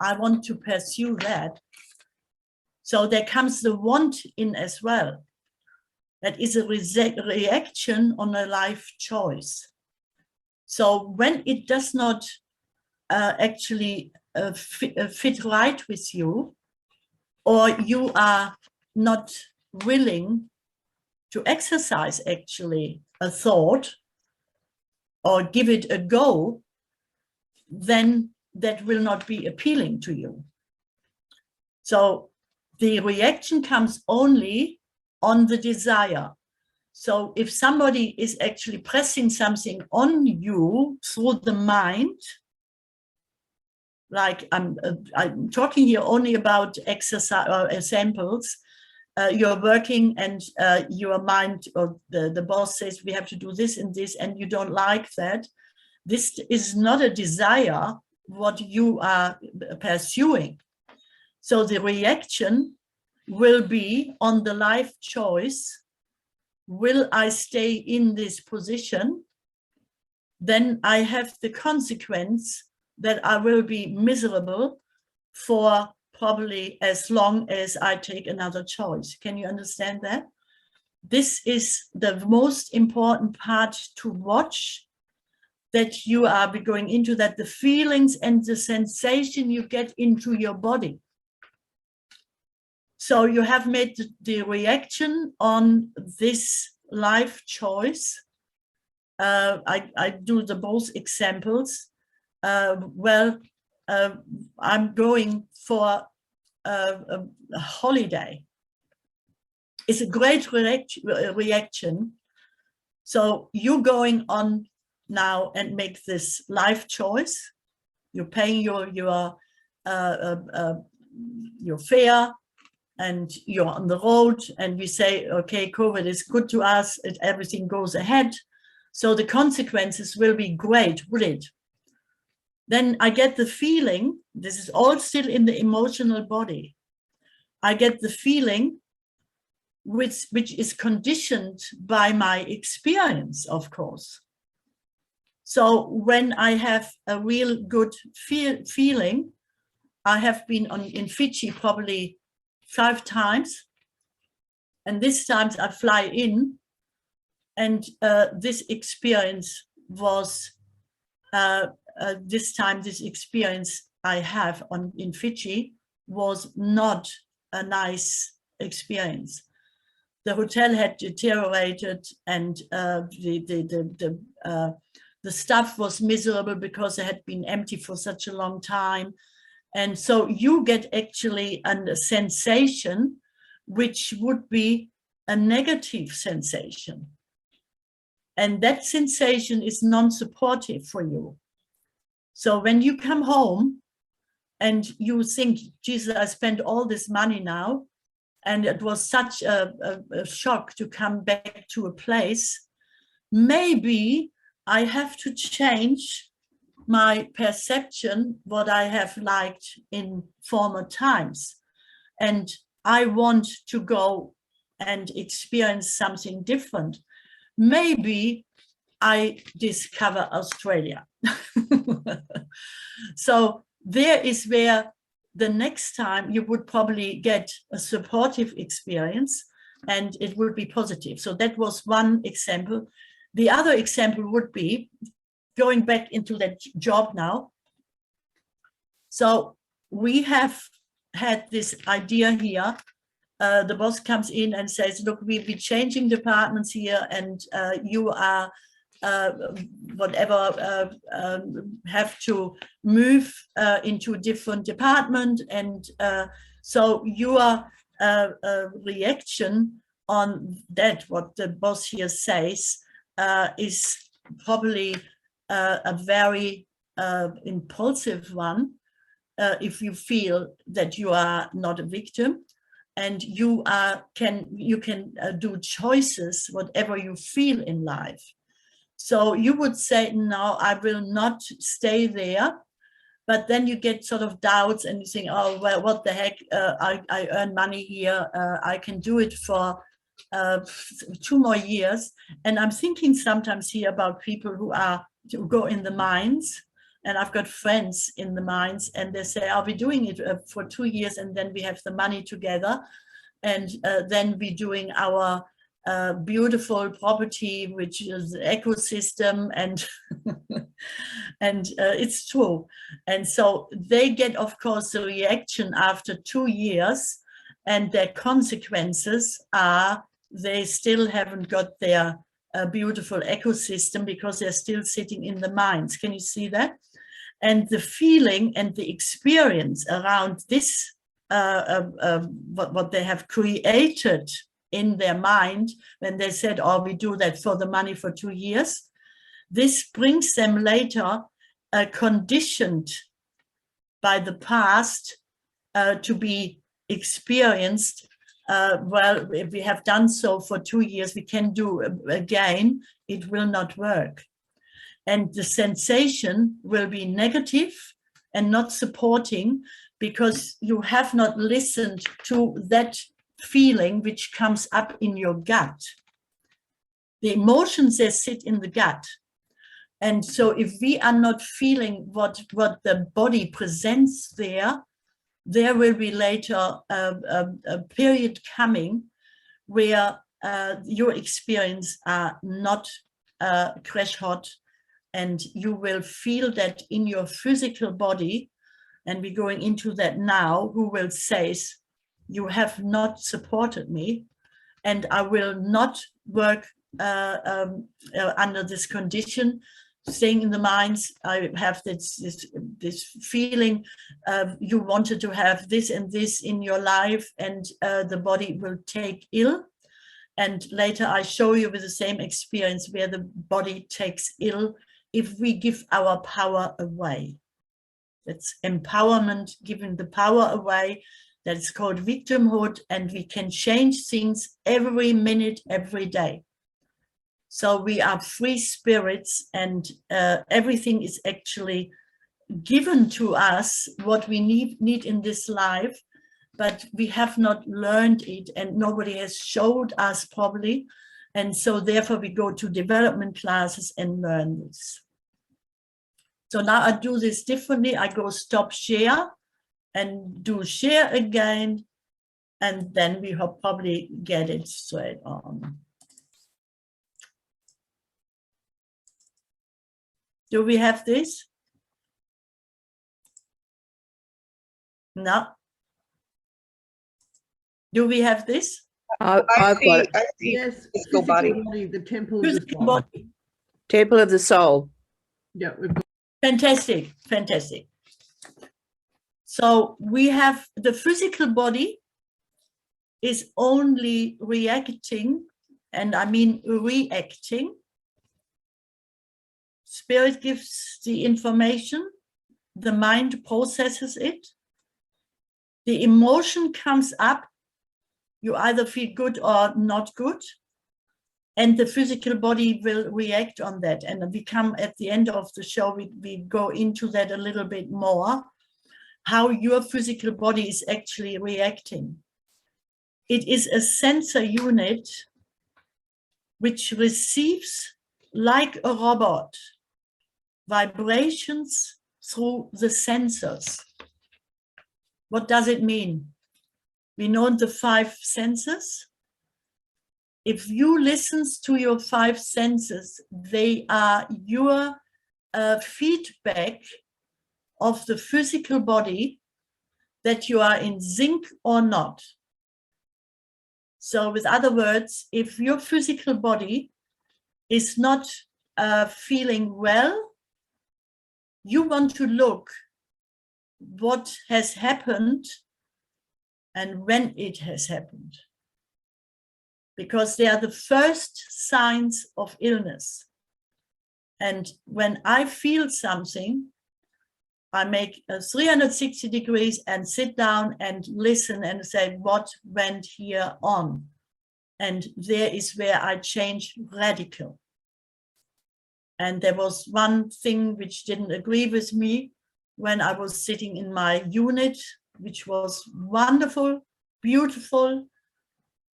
[SPEAKER 1] I want to pursue that. So there comes the want in as well. That is a reaction on a life choice. So when it does not actually fit right with you, or you are not willing to exercise actually a thought or give it a go, then that will not be appealing to you. So the reaction comes only on the desire. So if somebody is actually pressing something on you through the mind, like I'm talking here only about exercise or samples, you're working and your mind or the boss says we have to do this and this, and you don't like that. This is not a desire what you are pursuing. So the reaction will be on the life choice. Will I stay in this position? Then I have the consequence that I will be miserable for probably as long as I take another choice. Can you understand that? This is the most important part to watch, that you are going into that, the feelings and the sensation you get into your body. So you have made the reaction on this life choice. I do the both examples. I'm going for a holiday. it's a great reaction. So you're going on now and make this life choice. You're paying your fare, and you're on the road, and we say, okay, COVID is good to us, everything goes ahead. So the consequences will be great, will it? Then I get the feeling, this is all still in the emotional body. I get the feeling which is conditioned by my experience, of course. So when I have a real good feeling, I have been in Fiji probably 5 times, and this time I fly in, and this experience was this experience I have in Fiji was not a nice experience. The hotel had deteriorated, and the staff was miserable because it had been empty for such a long time. And so you get actually a sensation which would be a negative sensation. And that sensation is non-supportive for you. So when you come home and you think, Jesus, I spent all this money now, and it was such a shock to come back to a place, maybe I have to change my perception, what I have liked in former times. And I want to go and experience something different. Maybe I discover Australia. So there is where the next time you would probably get a supportive experience, and it would be positive. So that was one example. The other example would be going back into that job now. So we have had this idea here. The boss comes in and says, look, we'll be changing departments here, and you are have to move into a different department. And so your reaction on that, what the boss here says, is probably a very impulsive one, if you feel that you are not a victim, and you can do choices whatever you feel in life. So you would say, no, I will not stay there. But then you get sort of doubts, and you think, oh, well, what the heck, I earn money here, I can do it for 2 more years. And I'm thinking sometimes here about people who go in the mines, and I've got friends in the mines, and they say, I'll be doing it for 2 years, and then we have the money together, and then we're doing our beautiful property, which is the ecosystem, and and it's true. And so they get, of course, the reaction after 2 years, and their consequences are they still haven't got their beautiful ecosystem because they're still sitting in the mines. Can you see that? And the feeling and the experience around this, what they have created in their mind when they said, oh, we do that for the money for 2 years, this brings them later conditioned by the past to be experienced. Well, if we have done so for 2 years, we can do again, it will not work. And the sensation will be negative and not supporting, because you have not listened to that feeling which comes up in your gut. The emotions, they sit in the gut. And so if we are not feeling what the body presents there will be later a period coming where your experience are not crash hot, and you will feel that in your physical body. And we're going into that now, who will say, you have not supported me, and I will not work under this condition. Staying in the mines, I have this feeling you wanted to have this and this in your life, and the body will take ill. And later I show you with the same experience where the body takes ill if we give our power away. That's empowerment, giving the power away. That's called victimhood, and we can change things every minute, every day. So we are free spirits, and everything is actually given to us, what we need in this life, but we have not learned it, and nobody has showed us probably. And so therefore we go to development classes and learn this. So now I do this differently. I go stop share and do share again, and then we will probably get it straight on. Do we have this? No. Do we have this?
[SPEAKER 8] I
[SPEAKER 9] I've got it.
[SPEAKER 8] see
[SPEAKER 10] Yes,
[SPEAKER 8] physical body.
[SPEAKER 10] the temple of the
[SPEAKER 1] Physical
[SPEAKER 10] soul.
[SPEAKER 1] body.
[SPEAKER 9] Temple of the soul.
[SPEAKER 10] Yeah, we've got
[SPEAKER 1] Fantastic, fantastic. So we have the physical body is only reacting, and I mean reacting. Spirit gives the information, the mind processes it, the emotion comes up, you either feel good or not good, and the physical body will react on that. And we come at the end of the show, we go into that a little bit more, how your physical body is actually reacting. It is a sensor unit which receives, like a robot, vibrations through the sensors. What does it mean? We know the 5 senses. If you listen to your 5 senses, they are your feedback of the physical body that you are in sync or not. So with other words, if your physical body is not feeling well, you want to look what has happened and when it has happened, because they are the first signs of illness. And when I feel something, I make a 360 degrees and sit down and listen and say, what went here on? And there is where I change radical. And there was one thing which didn't agree with me when I was sitting in my unit, which was wonderful, beautiful,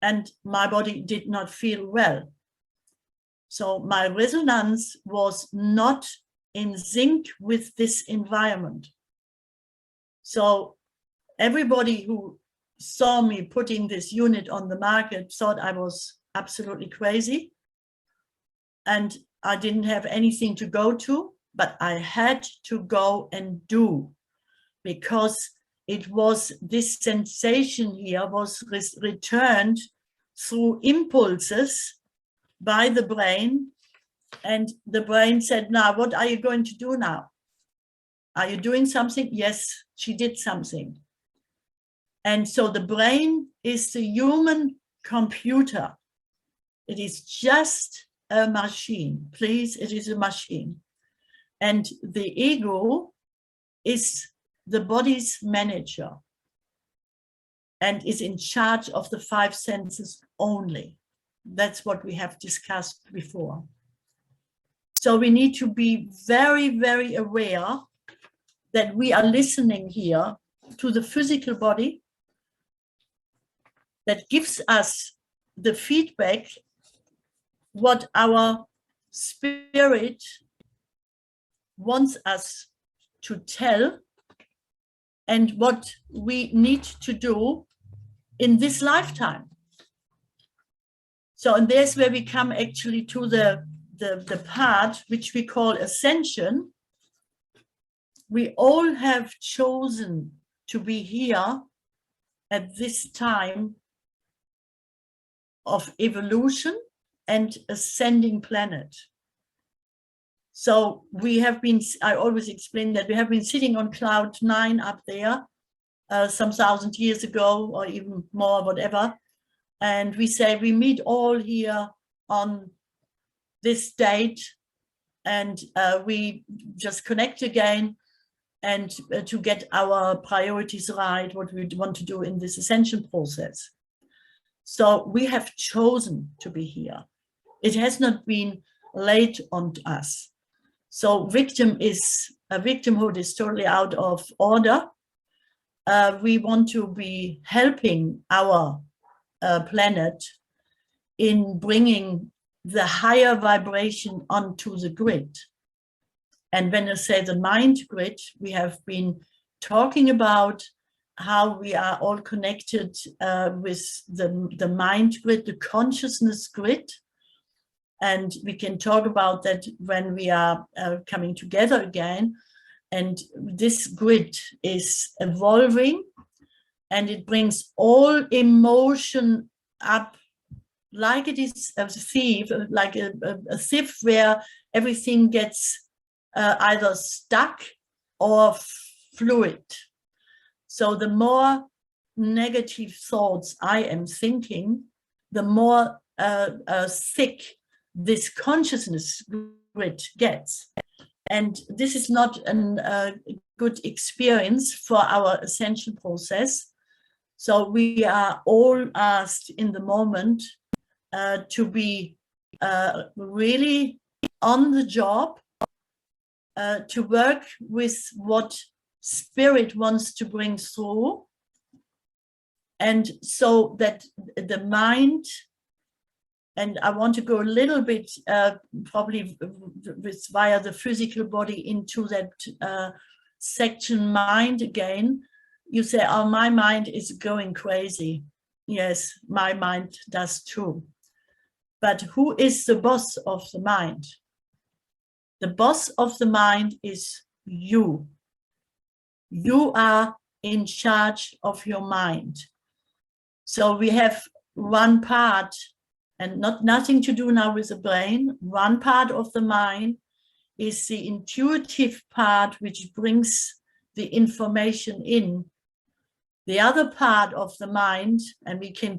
[SPEAKER 1] and my body did not feel well. So my resonance was not in sync with this environment. So everybody who saw me putting this unit on the market thought I was absolutely crazy. And I didn't have anything to go to, but I had to go and do, because it was this sensation here was returned through impulses by the brain. And the brain said, now, what are you going to do now? Are you doing something? Yes, she did something. And so the brain is the human computer. It is just a machine. Please, it is a machine. And the ego is the body's manager and is in charge of the 5 senses only. That's what we have discussed before. So we need to be very, very aware that we are listening here to the physical body that gives us the feedback what our spirit wants us to tell and what we need to do in this lifetime. So, and there's where we come actually to the part which we call ascension. We all have chosen to be here at this time of evolution and ascending planet. So we have been, I always explain that we have been sitting on cloud 9 up there some 1,000 years ago, or even more, whatever. and we say we meet all here on this date, and we just connect again and to get our priorities right, what we want to do in this ascension process. So we have chosen to be here. It has not been laid on us. So victimhood is totally out of order. We want to be helping our planet in bringing the higher vibration onto the grid. And when I say the mind grid, we have been talking about how we are all connected with the mind grid, the consciousness grid. And we can talk about that when we are coming together again. And this grid is evolving, and it brings all emotion up like it is a sieve, like a sieve where everything gets either stuck or fluid. So the more negative thoughts I am thinking, the more thick this consciousness grid gets. And this is not a good experience for our ascension process. So we are all asked in the moment to be really on the job, to work with what spirit wants to bring through, and so that the mind, and I want to go a little bit probably via the physical body into that section mind again. You say, oh, my mind is going crazy. Yes, my mind does too. But who is the boss of the mind? The boss of the mind is you. You are in charge of your mind. So we have one part, and nothing to do now with the brain. One part of the mind is the intuitive part, which brings the information in. The other part of the mind, and we can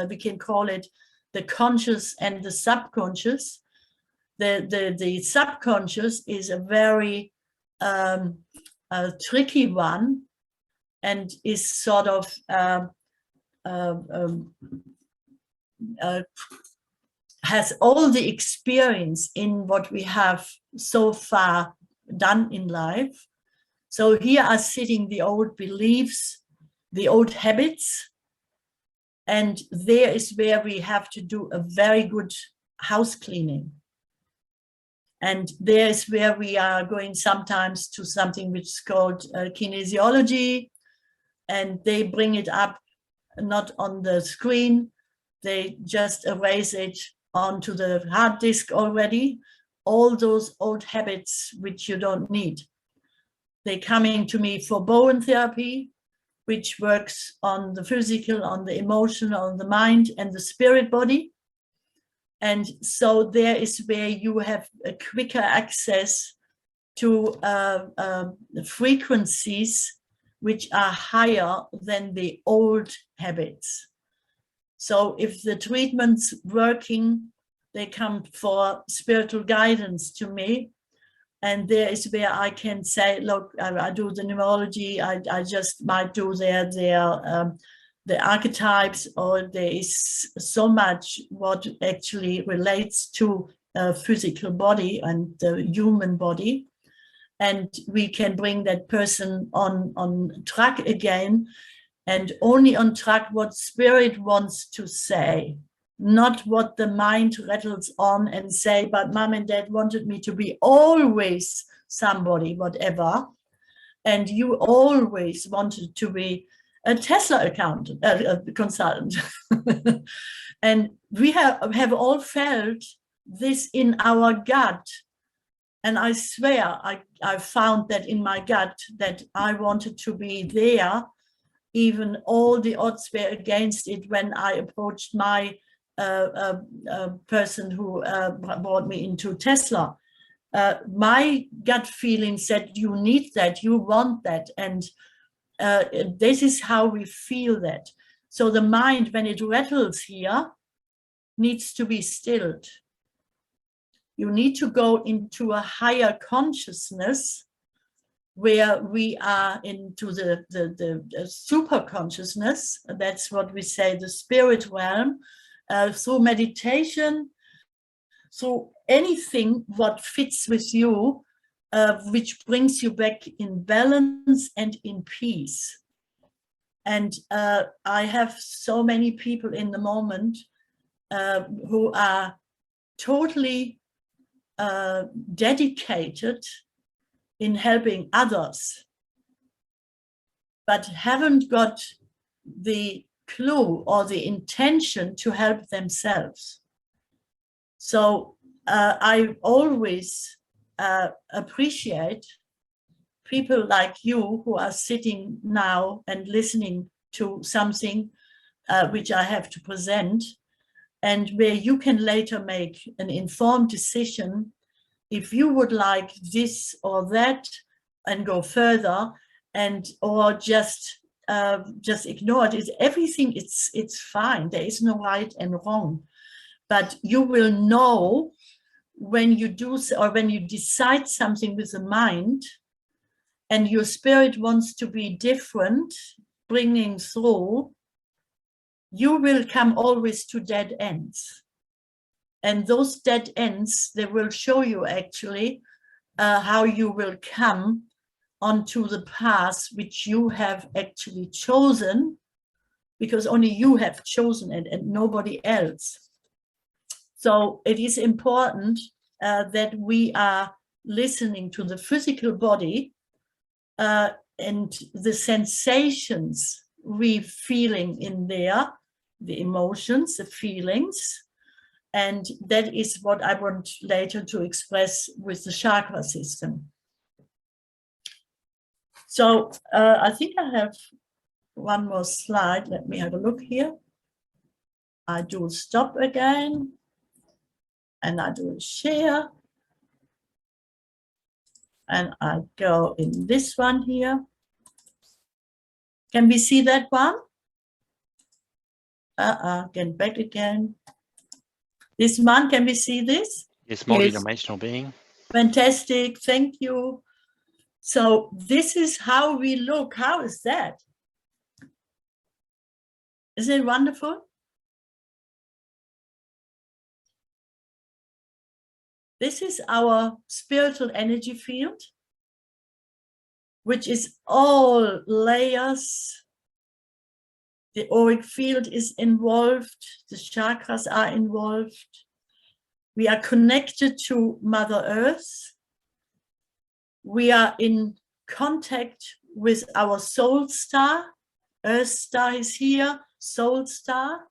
[SPEAKER 1] we can call it the conscious and the subconscious. The subconscious is a very tricky one, and is sort of has all the experience in what we have so far done in life. So here are sitting the old beliefs, the old habits, and there is where we have to do a very good house cleaning. And there is where we are going sometimes to something which is called kinesiology, and they bring it up not on the screen, they just erase it onto the hard disk already, all those old habits which you don't need. They're coming to me for Bowen therapy, which works on the physical, on the emotional, on the mind and the spirit body. And so there is where you have a quicker access to frequencies which are higher than the old habits. So if the treatment's working, they come for spiritual guidance to me. And there is where I can say, look, I do the numerology, I just might do the archetypes, or there is so much what actually relates to physical body and the human body. And we can bring that person on track again, and only on track what spirit wants to say, not what the mind rattles on and say, but mom and dad wanted me to be always somebody, whatever. And you always wanted to be a Tesla consultant. And we have all felt this in our gut. And I swear I found that in my gut, that I wanted to be there. Even all the odds were against it when I approached my person who brought me into Tesla. My gut feeling said, you need that, you want that. And this is how we feel that. So the mind, when it rattles here, needs to be stilled. You need to go into a higher consciousness where we are into the super consciousness. That's what we say, the spirit realm, through meditation, through anything what fits with you, which brings you back in balance and in peace. And I have so many people in the moment who are totally dedicated in helping others, but haven't got the clue or the intention to help themselves. So I always appreciate people like you who are sitting now and listening to something which I have to present, and where you can later make an informed decision if you would like this or that and go further, and or just ignore it. Everything, it's fine. There is no right and wrong, but you will know when you do, or when you decide something with the mind and your spirit wants to be different, bringing through, you will come always to dead ends. And those dead ends, they will show you actually how you will come onto the path which you have actually chosen, because only you have chosen it and nobody else. So it is important that we are listening to the physical body and the sensations we feeling in there, the emotions, the feelings. And that is what I want later to express with the chakra system. So I think I have one more slide. Let me have a look here. I do stop again. And I do share. And I go in this one here. Can we see that one? Get back again. This one, can we see this?
[SPEAKER 6] Yes, multidimensional being.
[SPEAKER 1] Fantastic, thank you. So this is how we look. How is that? Isn't it wonderful? This is our spiritual energy field, which is all layers. The auric field is involved, the chakras are involved. We are connected to Mother Earth. We are in contact with our soul star. Earth star is here, soul star.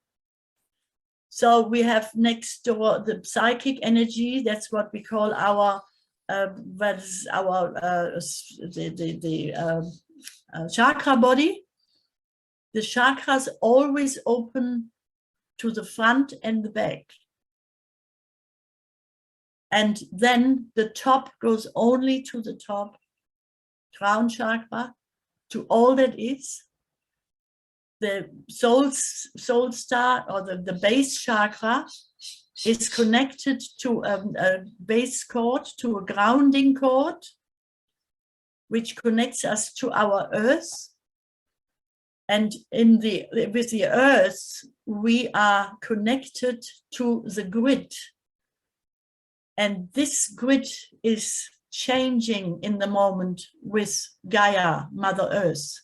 [SPEAKER 1] So we have next door the psychic energy. That's what we call our chakra body. The chakras always open to the front and the back. And then the top goes only to the top, crown chakra, to all that is. The soul star, or the base chakra, is connected to a base cord, to a grounding cord, which connects us to our earth. And with the earth, we are connected to the grid. And this grid is changing in the moment with Gaia, Mother Earth.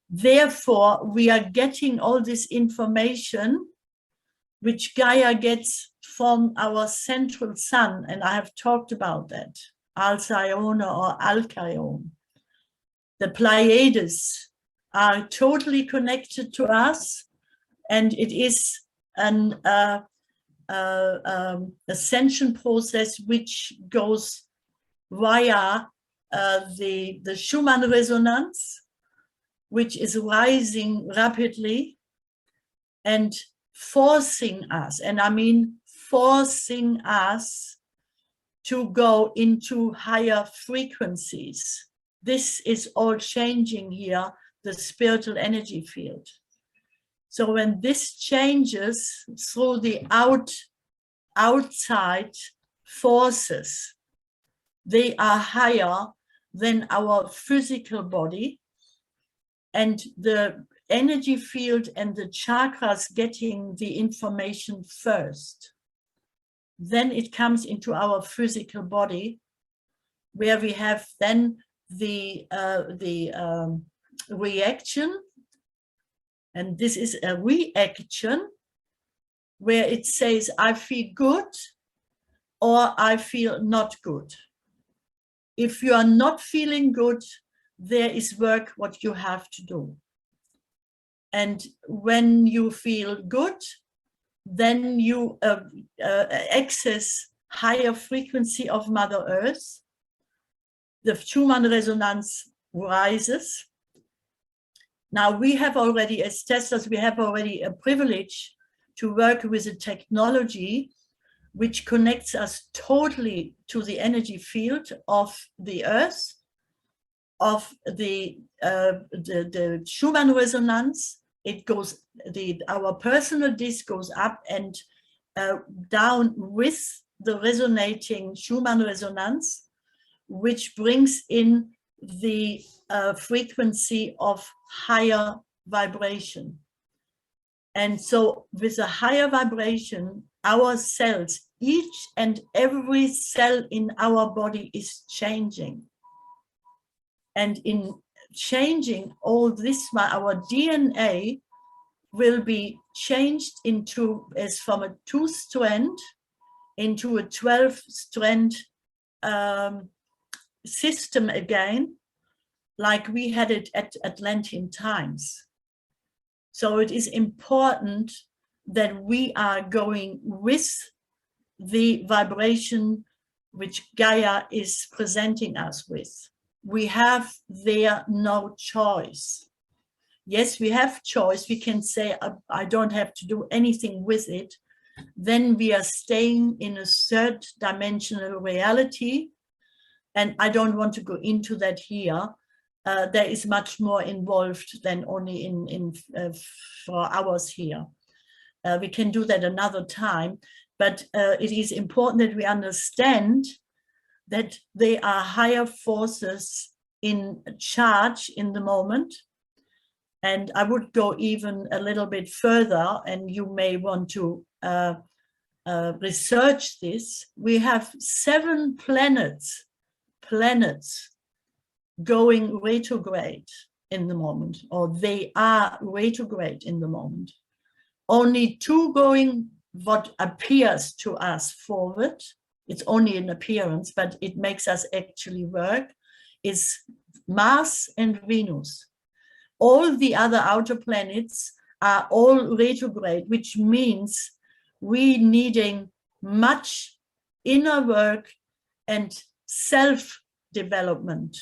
[SPEAKER 1] Therefore, we are getting all this information which Gaia gets from our central sun, and I have talked about that, Alcyone or Alcyone. The Pleiades are totally connected to us, and it is an ascension process which goes via the Schumann resonance, which is rising rapidly and forcing us, and I mean forcing us to go into higher frequencies. This is all changing here, the spiritual energy field. So when this changes through the outside forces, they are higher than our physical body, and the energy field and the chakras getting the information first. Then it comes into our physical body, where we have then the reaction, and this is a reaction where it says I feel good or I feel not good. If you are not feeling good, there is work what you have to do. And when you feel good, then you access higher frequency of Mother Earth. The Schumann resonance rises. Now we have already, as testers, we have already a privilege to work with a technology which connects us totally to the energy field of the Earth, of the Schumann resonance. It goes, our personal disc goes up and down with the resonating Schumann resonance, which brings in the frequency of higher vibration. And so with a higher vibration, our cells, each and every cell in our body is changing. And in changing all this, our DNA will be changed into, as from a 2-strand into a 12-strand system again, like we had it at Atlantean times. So it is important that we are going with the vibration which Gaia is presenting us with. We have there no choice. Yes, we have choice. We can say, I don't have to do anything with it. Then we are staying in a third dimensional reality. And I don't want to go into that here. There is much more involved than only for hours here. We can do that another time, but it is important that we understand that they are higher forces in charge in the moment. And I would go even a little bit further, and you may want to research this. We have 7 planets going retrograde in the moment, or they are retrograde in the moment. Only 2 going what appears to us forward. It's only an appearance, but it makes us actually work, is Mars and Venus. All the other outer planets are all retrograde, which means we needing much inner work and self-development.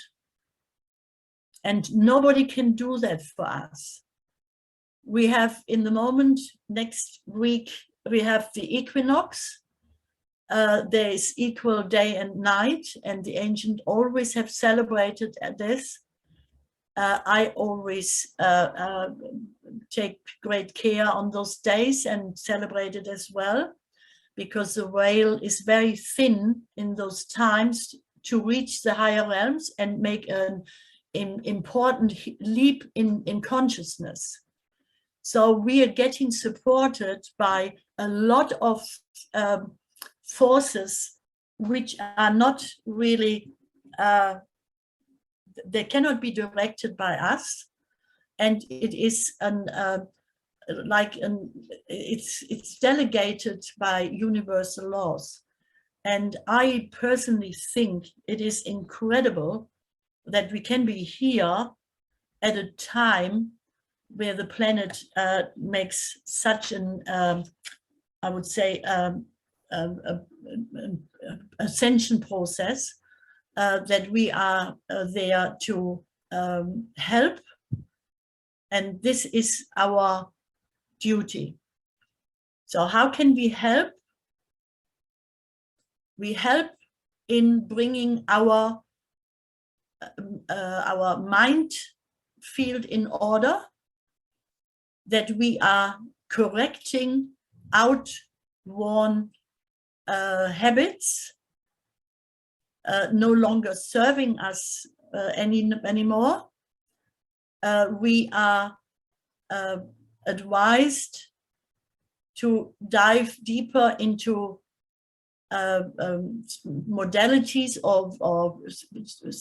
[SPEAKER 1] And nobody can do that for us. We have in the moment, next week, we have the equinox. There is equal day and night, and the ancient always have celebrated this. I always take great care on those days and celebrate it as well, because the veil is very thin in those times to reach the higher realms and make an important leap in consciousness. So we are getting supported by a lot of forces which are not really, they cannot be directed by us, and it is it's delegated by universal laws. And I personally think it is incredible that we can be here at a time where the planet makes such an, I would say, ascension process, that we are there to help. And this is our duty. So how can we help? We help in bringing our mind field in order. that we are correcting outworn habits, no longer serving us anymore. We are advised to dive deeper into modalities of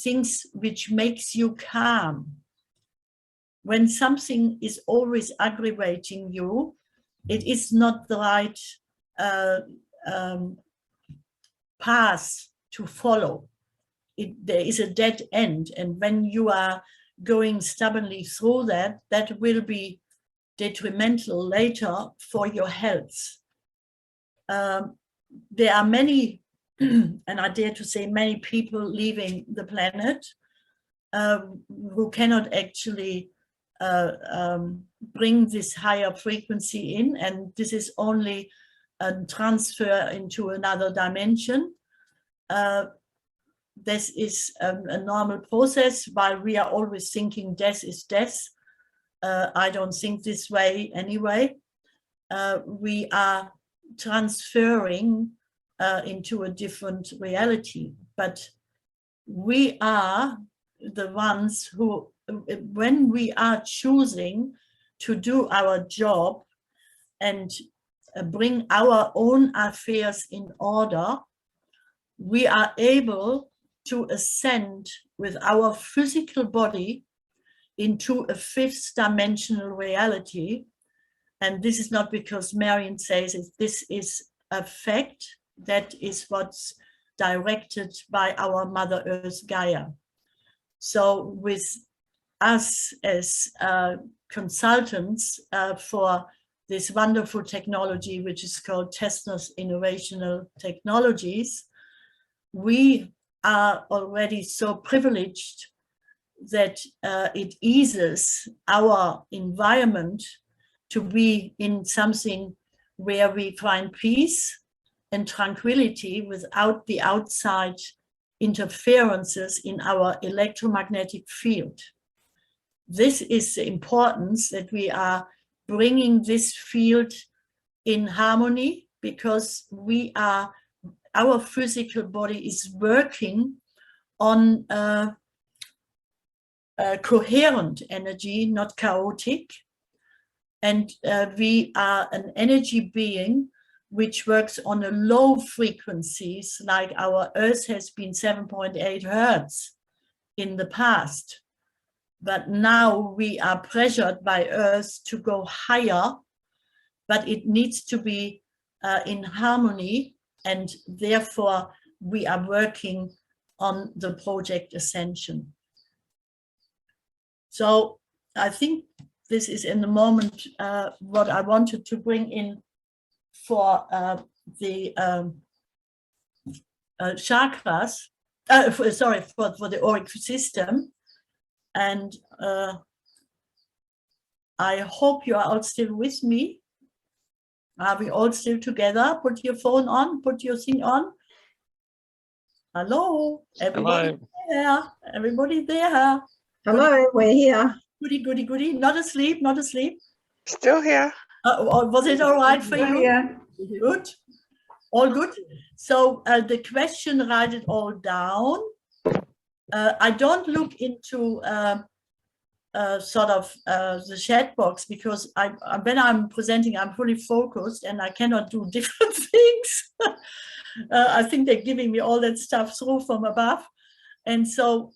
[SPEAKER 1] things which makes you calm. When something is always aggravating you, it is not the right path to follow. There is a dead end, and when you are going stubbornly through that, that will be detrimental later for your health. There are many, and I dare to say many people leaving the planet who cannot actually bring this higher frequency in, and this is only a transfer into another dimension. This is a normal process. While we are always thinking death is death, I don't think this way anyway. We are transferring into a different reality, but we are the ones who, when we are choosing to do our job and bring our own affairs in order, we are able to ascend with our physical body into a fifth dimensional reality. And this is not because Marion says it, this is a fact. That is what's directed by our Mother Earth Gaia. So with us as consultants for this wonderful technology, which is called Tesnos Innovational Technologies, we are already so privileged that it eases our environment to be in something where we find peace and tranquility without the outside interferences in our electromagnetic field. This is the importance that we are bringing this field in harmony, because we are, our physical body is working on coherent energy, not chaotic. And we are an energy being which works on a low frequencies, like our Earth has been 7.8 Hertz in the past. But now we are pressured by Earth to go higher, but it needs to be in harmony, and therefore we are working on the project Ascension. So I think this is in the moment what I wanted to bring in for the chakras, for the auric system. And I hope you are all still with me. Are we all still together? Put your phone on, put your thing on. Hello, everybody.
[SPEAKER 6] Hello.
[SPEAKER 1] There, everybody there.
[SPEAKER 3] Hello, we're here.
[SPEAKER 1] Goody, goody, goody. Not asleep, not asleep.
[SPEAKER 7] Still here.
[SPEAKER 1] Was it all right for you?
[SPEAKER 3] Yeah.
[SPEAKER 1] Good. All good. So the question, write it all down. I don't look into sort of the chat box, because when I'm presenting, I'm fully focused and I cannot do different things. I think they're giving me all that stuff through from above. And so